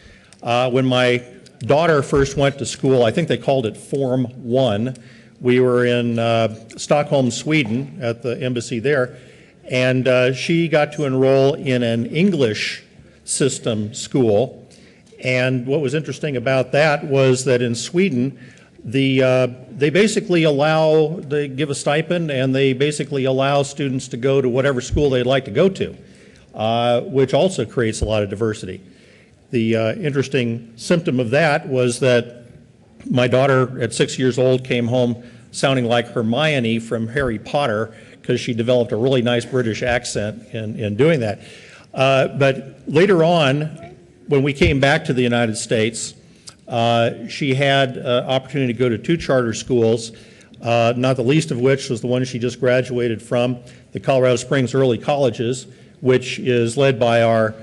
When my daughter first went to school, I think they called it Form 1. We were in Stockholm, Sweden, at the embassy there, and she got to enroll in an English system school. And what was interesting about that was that in Sweden, they basically they give a stipend, and they basically allow students to go to whatever school they'd like to go to, which also creates a lot of diversity. The interesting symptom of that was that my daughter at 6 years old came home sounding like Hermione from Harry Potter because she developed a really nice British accent in doing that. But later on, when we came back to the United States, she had opportunity to go to 2 charter schools, not the least of which was the one she just graduated from, the Colorado Springs Early Colleges, which is led by our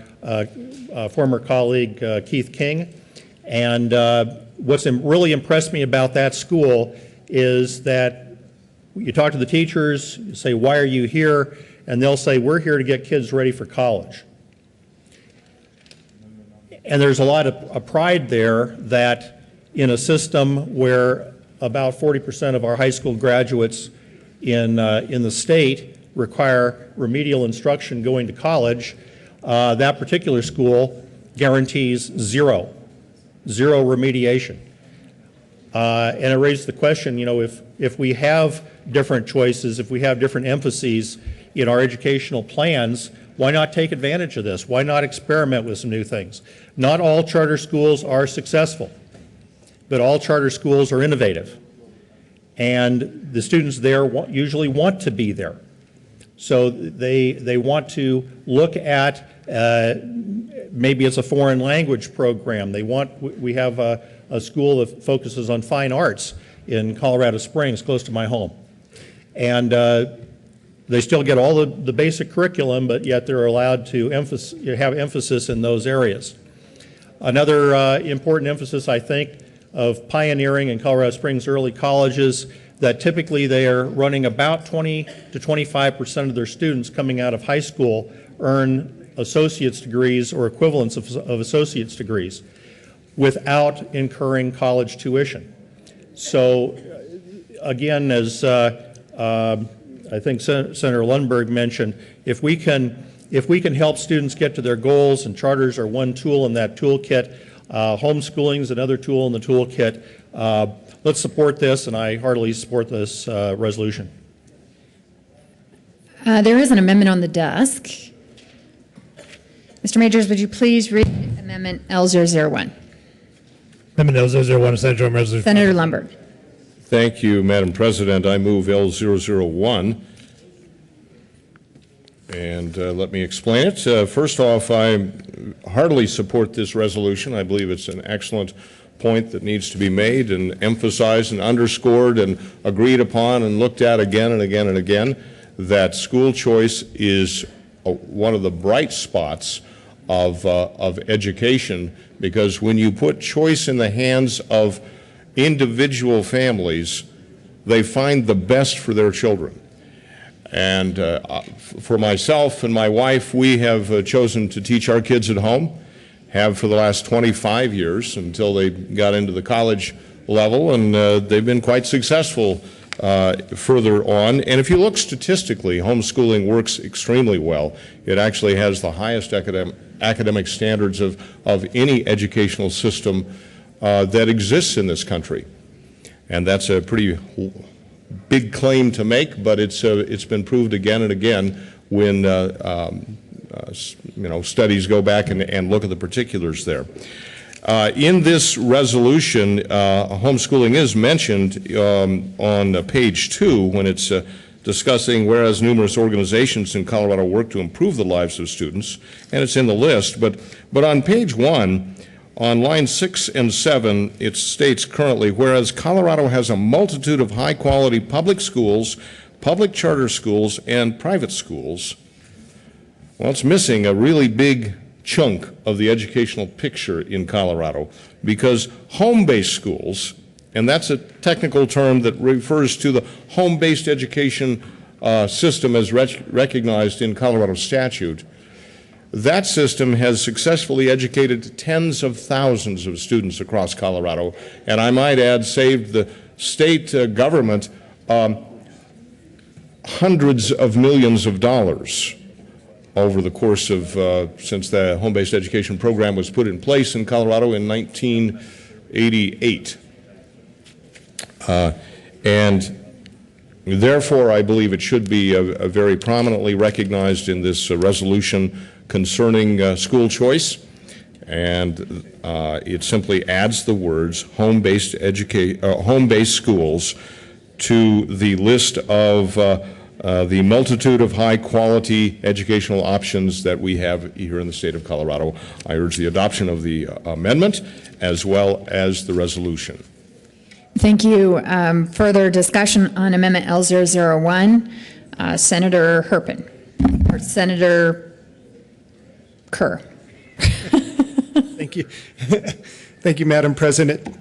former colleague Keith King. And what's really impressed me about that school is that you talk to the teachers, you say, why are you here? And they'll say, we're here to get kids ready for college. And there's a lot of pride there that in a system where about 40% of our high school graduates in the state require remedial instruction going to college, that particular school guarantees zero remediation. And it raises the question, you know, if we have different choices, if we have different emphases in our educational plans, why not take advantage of this? Why not experiment with some new things? Not all charter schools are successful, but all charter schools are innovative. And the students there usually want to be there. So they want to look at, maybe it's a foreign language program. We have a school that focuses on fine arts in Colorado Springs, close to my home. And they still get all the basic curriculum, but yet they're allowed to have emphasis in those areas. Another important emphasis, I think, of pioneering in Colorado Springs early colleges, that typically they are running about 20 to 25% of their students coming out of high school earn associate's degrees or equivalents of associate's degrees without incurring college tuition. So again, as I think Senator Lundberg mentioned, if we can help students get to their goals, and charters are one tool in that toolkit, homeschooling is another tool in the toolkit, let's support this, and I heartily support this resolution. There is an amendment on the desk. Mr. Majors, would you please read Amendment L001? Amendment L001, Senator Resolution. Senator Lundberg. Thank you, Madam President. I move L001. And let me explain it. First off, I heartily support this resolution. I believe it's an excellent point that needs to be made and emphasized and underscored and agreed upon and looked at again and again and again, that school choice is one of the bright spots of education, because when you put choice in the hands of individual families, they find the best for their children. And for myself and my wife, we have chosen to teach our kids at home, have for the last 25 years until they got into the college level, and they've been quite successful further on. And if you look statistically, homeschooling works extremely well. It actually has the highest academic standards of any educational system that exists in this country. And that's a pretty big claim to make, but it's been proved again and again when studies go back and look at the particulars there. In this resolution, homeschooling is mentioned on page 2 when it's discussing, whereas numerous organizations in Colorado work to improve the lives of students, and it's in the list, but on page 1, on line 6 and 7, it states currently, whereas Colorado has a multitude of high-quality public schools, public charter schools, and private schools. Well, it's missing a really big chunk of the educational picture in Colorado, because home-based schools, and that's a technical term that refers to the home-based education system as recognized in Colorado statute, that system has successfully educated tens of thousands of students across Colorado, and I might add, saved the state government hundreds of millions of dollars over the course of, since the home-based education program was put in place in Colorado in 1988. And therefore, I believe it should be very prominently recognized in this resolution concerning school choice, and it simply adds the words home-based schools to the list of the multitude of high-quality educational options that we have here in the state of Colorado. I urge the adoption of the amendment as well as the resolution. Thank you. Further discussion on Amendment L001. Senator Herpin, or Senator Kerr. Thank you. Thank you, Madam President.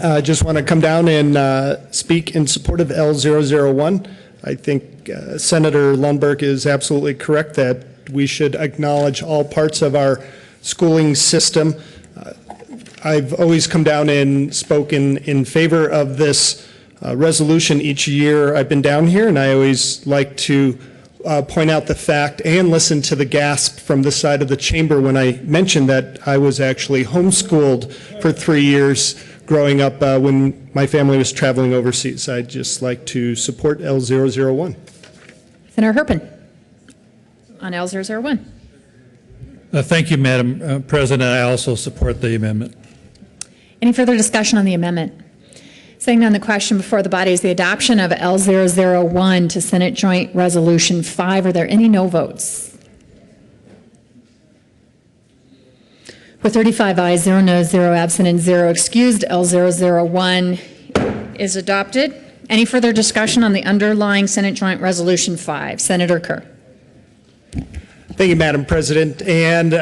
I just want to come down and speak in support of L001. I think Senator Lundberg is absolutely correct that we should acknowledge all parts of our schooling system. I've always come down and spoken in favor of this resolution each year I've been down here, and I always like to point out the fact and listen to the gasp from this side of the chamber when I mentioned that I was actually homeschooled for 3 years growing up when my family was traveling overseas. I'd just like to support L001. Senator Herpin on L001. Thank you, Madam President. I also support the amendment. Any further discussion on the amendment? Seeing none, the question before the body is the adoption of L001 to Senate Joint Resolution 5. Are there any no votes? With 35 ayes, 0 noes, 0 absent, and 0 excused, L001 is adopted. Any further discussion on the underlying Senate Joint Resolution 5? Senator Kerr. Thank you, Madam President. And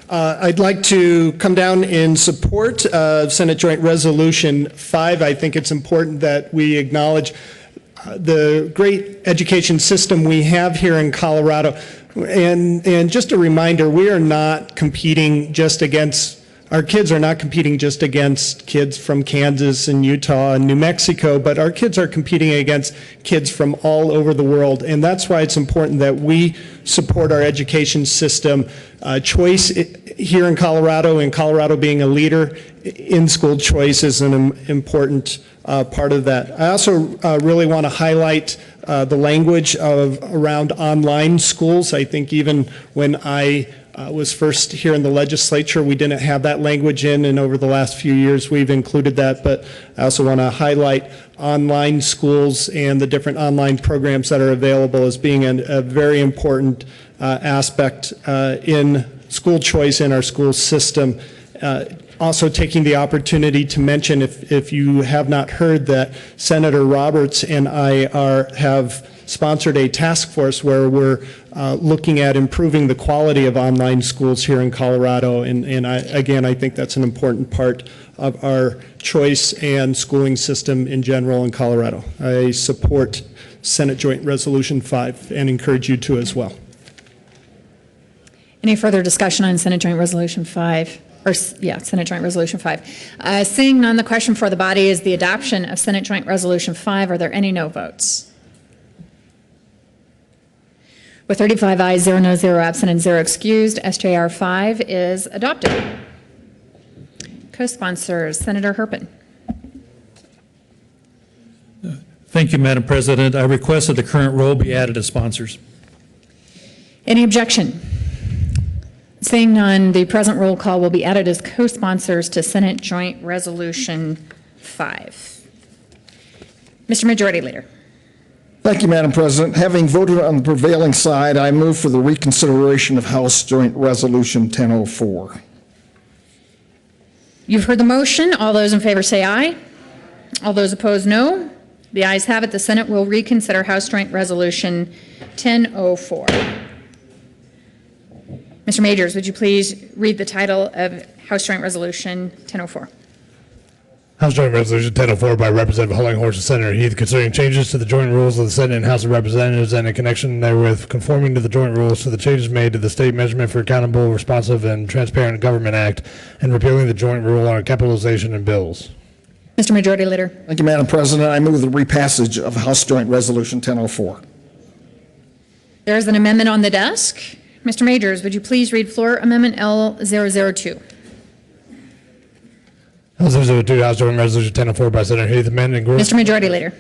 I'd like to come down in support of Senate Joint Resolution 5. I think it's important that we acknowledge the great education system we have here in Colorado. And just a reminder, we are not competing just against, our kids are not competing just against kids from Kansas and Utah and New Mexico, but our kids are competing against kids from all over the world. And that's why it's important that we support our education system. Choice here in Colorado, and Colorado being a leader in school choice, is an important part of that. I also really want to highlight the language around online schools. I think even when I was first here in the legislature, we didn't have that language in, and over the last few years we've included that. But I also want to highlight online schools and the different online programs that are available as being a very important aspect in school choice in our school system. Also taking the opportunity to mention, if you have not heard, that Senator Roberts and I have sponsored a task force where we're looking at improving the quality of online schools here in Colorado. And I think that's an important part of our choice and schooling system in general in Colorado. I support Senate Joint Resolution 5 and encourage you to as well. Any further discussion on Senate Joint Resolution 5? Senate Joint Resolution 5. Seeing none, the question for the body is the adoption of Senate Joint Resolution 5. Are there any no votes? With 35 ayes, 0 noes, 0 absent, and 0 excused, SJR 5 is adopted. Co-sponsors, Senator Herpin. Thank you, Madam President. I request that the current roll be added as sponsors. Any objection? Seeing none, the present roll call will be added as co-sponsors to Senate Joint Resolution 5. Mr. Majority Leader. Thank you, Madam President. Having voted on the prevailing side, I move for the reconsideration of House Joint Resolution 1004. You've heard the motion. All those in favor say aye. All those opposed, no. The ayes have it. The Senate will reconsider House Joint Resolution 1004. Mr. Majors, would you please read the title of House Joint Resolution 1004? House Joint Resolution 1004 by Representative Hollinghorst and Senator Heath, concerning changes to the joint rules of the Senate and House of Representatives and in connection therewith conforming to the joint rules to the changes made to the State Measurement for Accountable, Responsive, and Transparent Government Act, and repealing the joint rule on capitalization and bills. Mr. Majority Leader. Thank you, Madam President. I move the repassage of House Joint Resolution 1004. There is an amendment on the desk. Mr. Majors, would you please read floor amendment L002? L002, House Joint Resolution 1004 by Senator Heath, amending Mr. Majority Leader.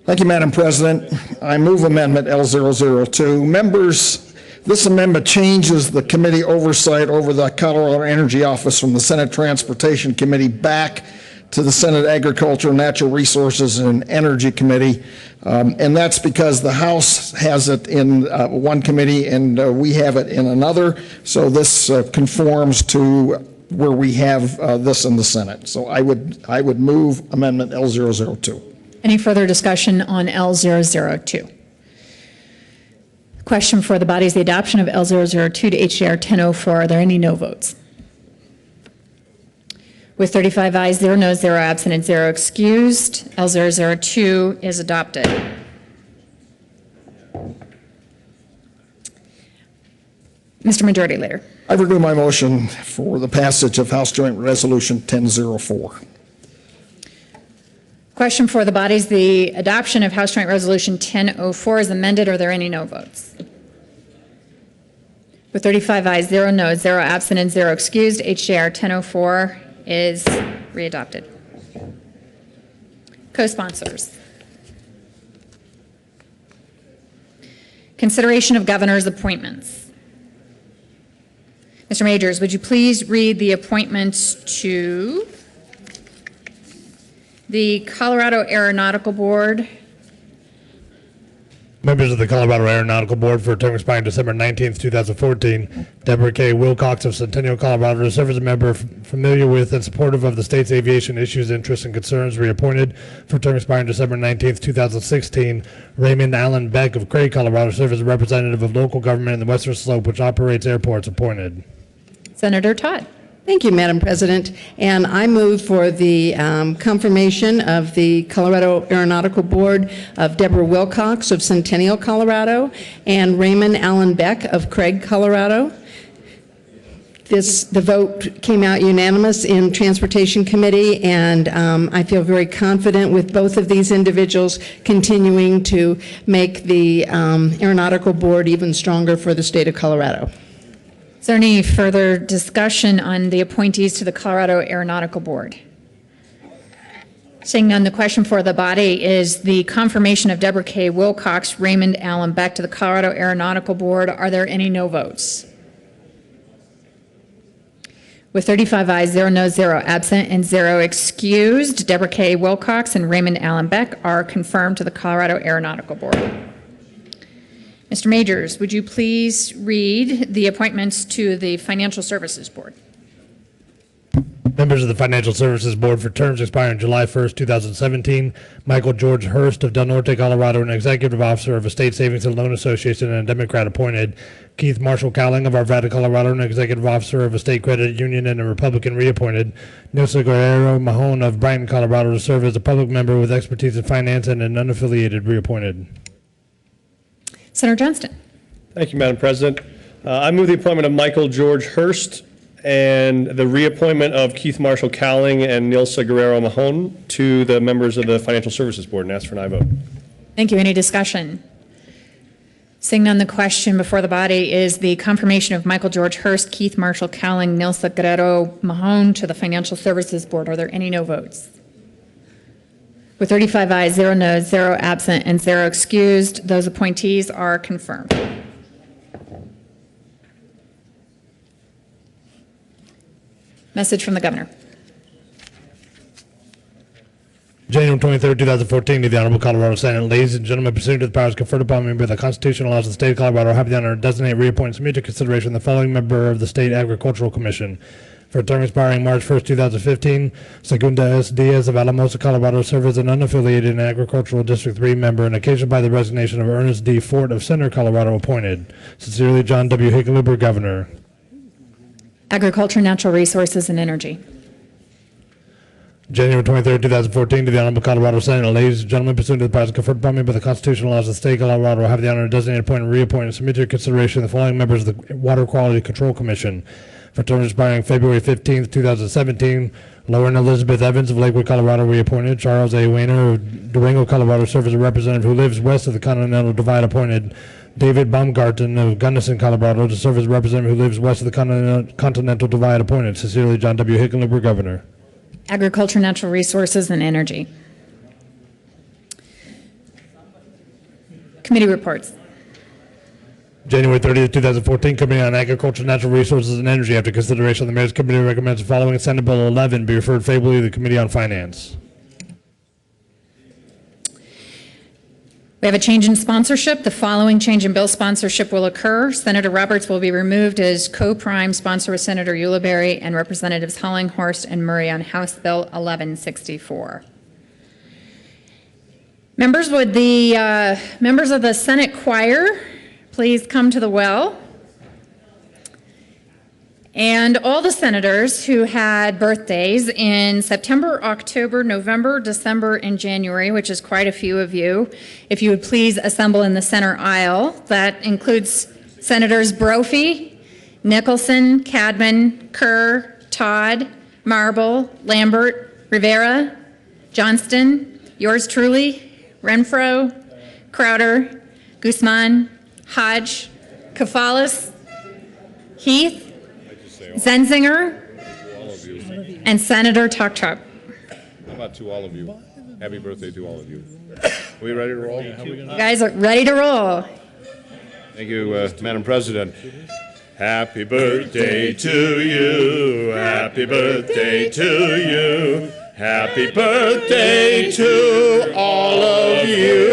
Thank you, Madam President. I move amendment L002. Members, this amendment changes the committee oversight over the Colorado Energy Office from the Senate Transportation Committee back to the Senate Agriculture, Natural Resources, and Energy Committee. And that's because the House has it in one committee and we have it in another. So this conforms to where we have this in the Senate. So I would move Amendment L002. Any further discussion on L002? Question for the body is the adoption of L002 to HJR 1004. Are there any no votes? With 35 ayes, 0 noes, 0 absent, and 0 excused, L002 is adopted. Mr. Majority Leader. I renew my motion for the passage of House Joint Resolution 1004. Question for the body is the adoption of House Joint Resolution 1004 is amended. Are there any no votes? With 35 ayes, 0 noes, 0 absent, and 0 excused, HJR 1004 is readopted. Co-sponsors. Consideration of governor's appointments. Mr. Majors, would you please read the appointments to the Colorado Aeronautical Board? Members of the Colorado Aeronautical Board for a term expiring December 19th, 2014. Deborah K. Wilcox of Centennial, Colorado, to serve as a member familiar with and supportive of the state's aviation issues, interests, and concerns, reappointed for a term expiring December 19th, 2016. Raymond Allen Beck of Craig, Colorado, to serve as a representative of local government in the Western Slope, which operates airports, appointed. Senator Todd. Thank you, Madam President. And I move for the confirmation of the Colorado Aeronautical Board of Deborah Wilcox of Centennial, Colorado, and Raymond Allen Beck of Craig, Colorado. The vote came out unanimous in Transportation Committee, and I feel very confident with both of these individuals continuing to make the Aeronautical Board even stronger for the state of Colorado. Is there any further discussion on the appointees to the Colorado Aeronautical Board? Seeing none, the question for the body is the confirmation of Deborah K. Wilcox, Raymond Allen Beck to the Colorado Aeronautical Board. Are there any no votes? With 35 ayes, 0 noes, 0 absent, and 0 excused, Deborah K. Wilcox and Raymond Allen Beck are confirmed to the Colorado Aeronautical Board. Mr. Majors, would you please read the appointments to the Financial Services Board? Members of the Financial Services Board for terms expiring July 1st, 2017. Michael George Hurst of Del Norte, Colorado, an executive officer of a state savings and loan association and a Democrat appointed. Keith Marshall Cowling of Arvada, Colorado, an executive officer of a state credit union and a Republican reappointed. Nilsa Guerrero Mahon of Brighton, Colorado, to serve as a public member with expertise in finance and an unaffiliated reappointed. Senator Johnston. Thank you, Madam President. I move the appointment of Michael George Hurst and the reappointment of Keith Marshall Cowling and Nilsa Guerrero Mahon to the members of the Financial Services Board, and ask for an aye vote. Thank you. Any discussion? Seeing none, the question before the body is the confirmation of Michael George Hurst, Keith Marshall Cowling, Nilsa Guerrero Mahon to the Financial Services Board. Are there any no votes? With 35 ayes, 0 noes, 0 absent, and 0 excused, those appointees are confirmed. Message from the governor. January 23rd, 2014, to the Honorable Colorado Senate. Ladies and gentlemen, pursuant to the powers conferred upon me by the Constitutional laws of the state of Colorado, I have the honor to designate, reappoint, and submit to consideration the following member of the State Agricultural Commission. For a term expiring March 1st, 2015, Segunda S. Diaz of Alamosa, Colorado, serve as an unaffiliated and Agricultural District 3 member, and occasioned by the resignation of Ernest D. Fort of Center, Colorado, appointed. Sincerely, John W. Hickenlooper, Governor. Agriculture, Natural Resources, and Energy. January 23rd, 2014, to the Honorable Colorado Senate. Ladies and gentlemen, pursuant to the powers conferred upon me by the Constitutional laws of the state of Colorado, I have the honor to designate, appoint, and reappoint, and submit to your consideration the following members of the Water Quality Control Commission. For terms expiring February 15th, 2017, Lauren Elizabeth Evans of Lakewood, Colorado, reappointed. Charles A. Weiner of Durango, Colorado, serves as a representative who lives west of the Continental Divide, appointed. David Baumgarten of Gunnison, Colorado, to serve as a representative who lives west of the Continental Divide, appointed. Sincerely, John W. Hickenlooper, Governor. Agriculture, Natural Resources, and Energy. Committee reports. January 30th, 2014, Committee on Agriculture, Natural Resources, and Energy. After consideration, the Mayor's Committee recommends the following Senate Bill 11 be referred favorably to the Committee on Finance. We have a change in sponsorship. The following change in bill sponsorship will occur. Senator Roberts will be removed as co-prime sponsor with Senator Ulibarri and Representatives Hollinghorst and Murray on House Bill 1164. Members, would the members of the Senate choir please come to the well? And all the senators who had birthdays in September, October, November, December, and January, which is quite a few of you, if you would please assemble in the center aisle. That includes Senators Brophy, Nicholson, Cadman, Kerr, Todd, Marble, Lambert, Rivera, Johnston, yours truly, Renfro, Crowder, Guzman, Hodge, Kafalis, Heath, Zenzinger, and Senator Tokchuk. How about to all of you? Happy birthday to all of you. Are we ready to roll? You guys are ready to roll. Thank you, Madam President. Happy birthday to you. Happy birthday to you. Happy birthday to all of you.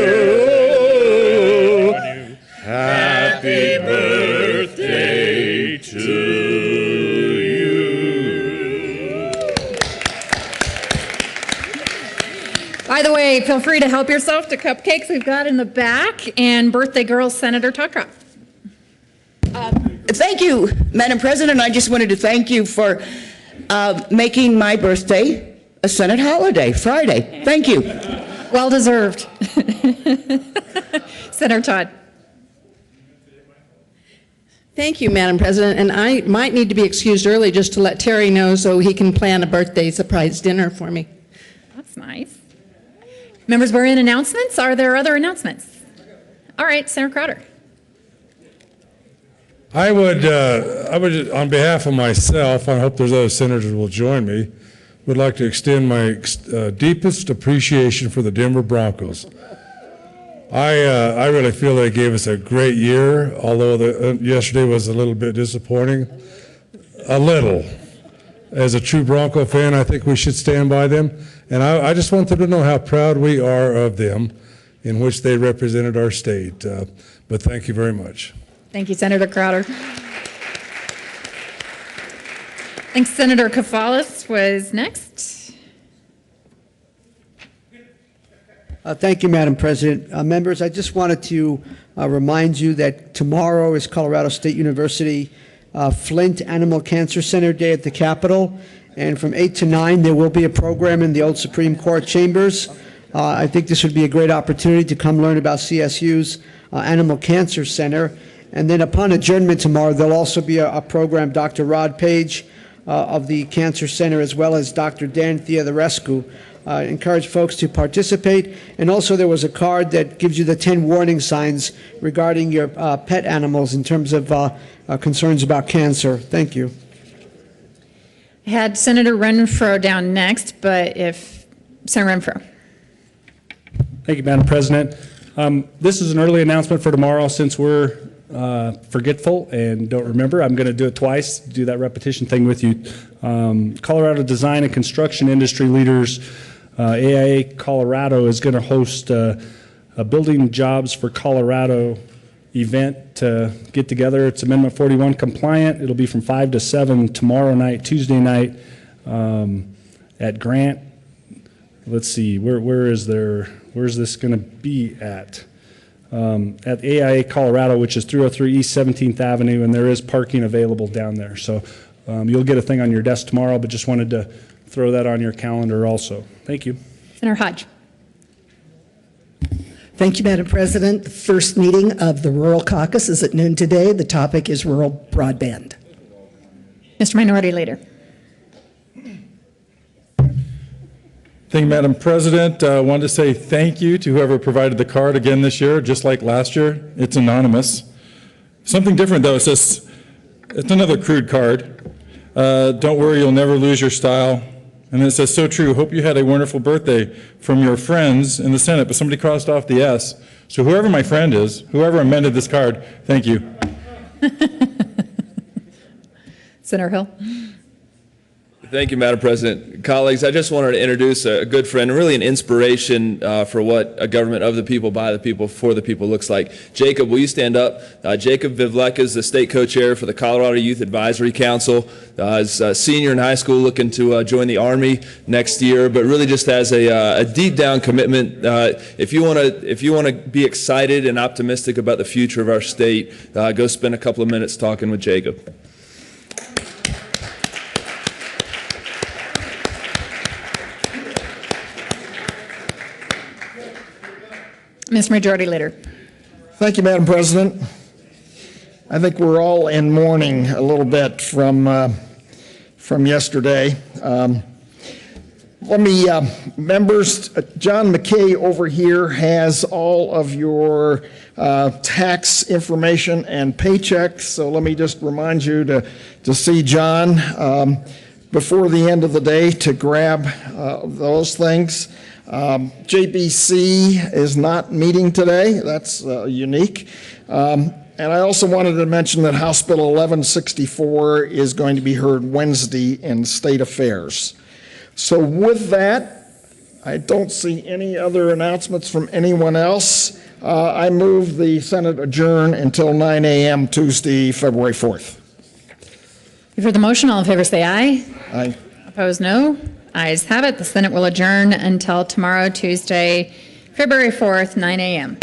Happy birthday to you. By the way, feel free to help yourself to cupcakes we've got in the back. And birthday girl, Senator Tokchuk. Thank you, Madam President. I just wanted to thank you for making my birthday a Senate holiday, Friday. Thank you. Well deserved. Senator Todd. Thank you, Madam President, and I might need to be excused early just to let Terry know so he can plan a birthday surprise dinner for me. That's nice. Members, we're in announcements. Are there other announcements? All right, Senator Crowder. I would, on behalf of myself, I hope there's other senators who will join me, would like to extend my deepest appreciation for the Denver Broncos. I really feel they gave us a great year, although yesterday was a little bit disappointing. A little. As a true Bronco fan, I think we should stand by them. And I just want them to know how proud we are of them in which they represented our state. But thank you very much. Thank you, Senator Crowder. Thanks, Senator Kafalis was next. Thank you, Madam President. Members, I just wanted to remind you that tomorrow is Colorado State University Flint Animal Cancer Center Day at the Capitol, and from 8 to 9 there will be a program in the old Supreme Court chambers. I think this would be a great opportunity to come learn about CSU's Animal Cancer Center. And then upon adjournment tomorrow, there'll also be a program, Dr. Rod Page of the Cancer Center, as well as Dr. Dan Theodorescu. Encourage folks to participate. And also there was a card that gives you the 10 warning signs regarding your pet animals in terms of concerns about cancer. Thank you. I had Senator Renfro down next, but if Senator Renfro. Thank you, Madam President. This is an early announcement for tomorrow. Since we're forgetful and don't remember, I'm going to do it twice, do that repetition thing with you. Colorado Design and Construction Industry Leaders, AIA Colorado, is going to host a Building Jobs for Colorado event to get together. It's Amendment 41 compliant. It'll be from 5 to 7 tomorrow night, Tuesday night, at Grant. Let's see, where's this going to be at? At AIA Colorado, which is 303 East 17th Avenue, and there is parking available down there. So you'll get a thing on your desk tomorrow, but just wanted to throw that on your calendar also. Thank you. Senator Hodge. Thank you, Madam President. The first meeting of the Rural Caucus is at noon today. The topic is rural broadband. Mr. Minority Leader. Thank you, Madam President. I wanted to say thank you to whoever provided the card again this year, just like last year. It's anonymous. Something different, though. It says, it's another crude card. Don't worry, you'll never lose your style. And then it says, so true. Hope you had a wonderful birthday from your friends in the Senate, but somebody crossed off the S. So whoever my friend is, whoever amended this card, thank you. Senator Hill. Thank you, Madam President. Colleagues, I just wanted to introduce a good friend and really an inspiration for what a government of the people, by the people, for the people looks like. Jacob, will you stand up? Jacob Vivleka is the state co-chair for the Colorado Youth Advisory Council. Is a senior in high school, looking to join the Army next year, but really just has a deep down commitment. If you want to be excited and optimistic about the future of our state, go spend a couple of minutes talking with Jacob. Mr. Majority Leader. Thank you, Madam President. I think we're all in mourning a little bit from yesterday. Members, John McKay over here has all of your tax information and paychecks, so let me just remind you to see John before the end of the day to grab those things. JBC is not meeting today. That's unique. And I also wanted to mention that House Bill 1164 is going to be heard Wednesday in State Affairs. So with that, I don't see any other announcements from anyone else. I move the Senate adjourn until 9 a.m. Tuesday, February 4th. You've heard the motion. All in favor say aye. Aye. Opposed, no. Ayes have it. The Senate will adjourn until tomorrow, Tuesday, February 4th, 9 a.m.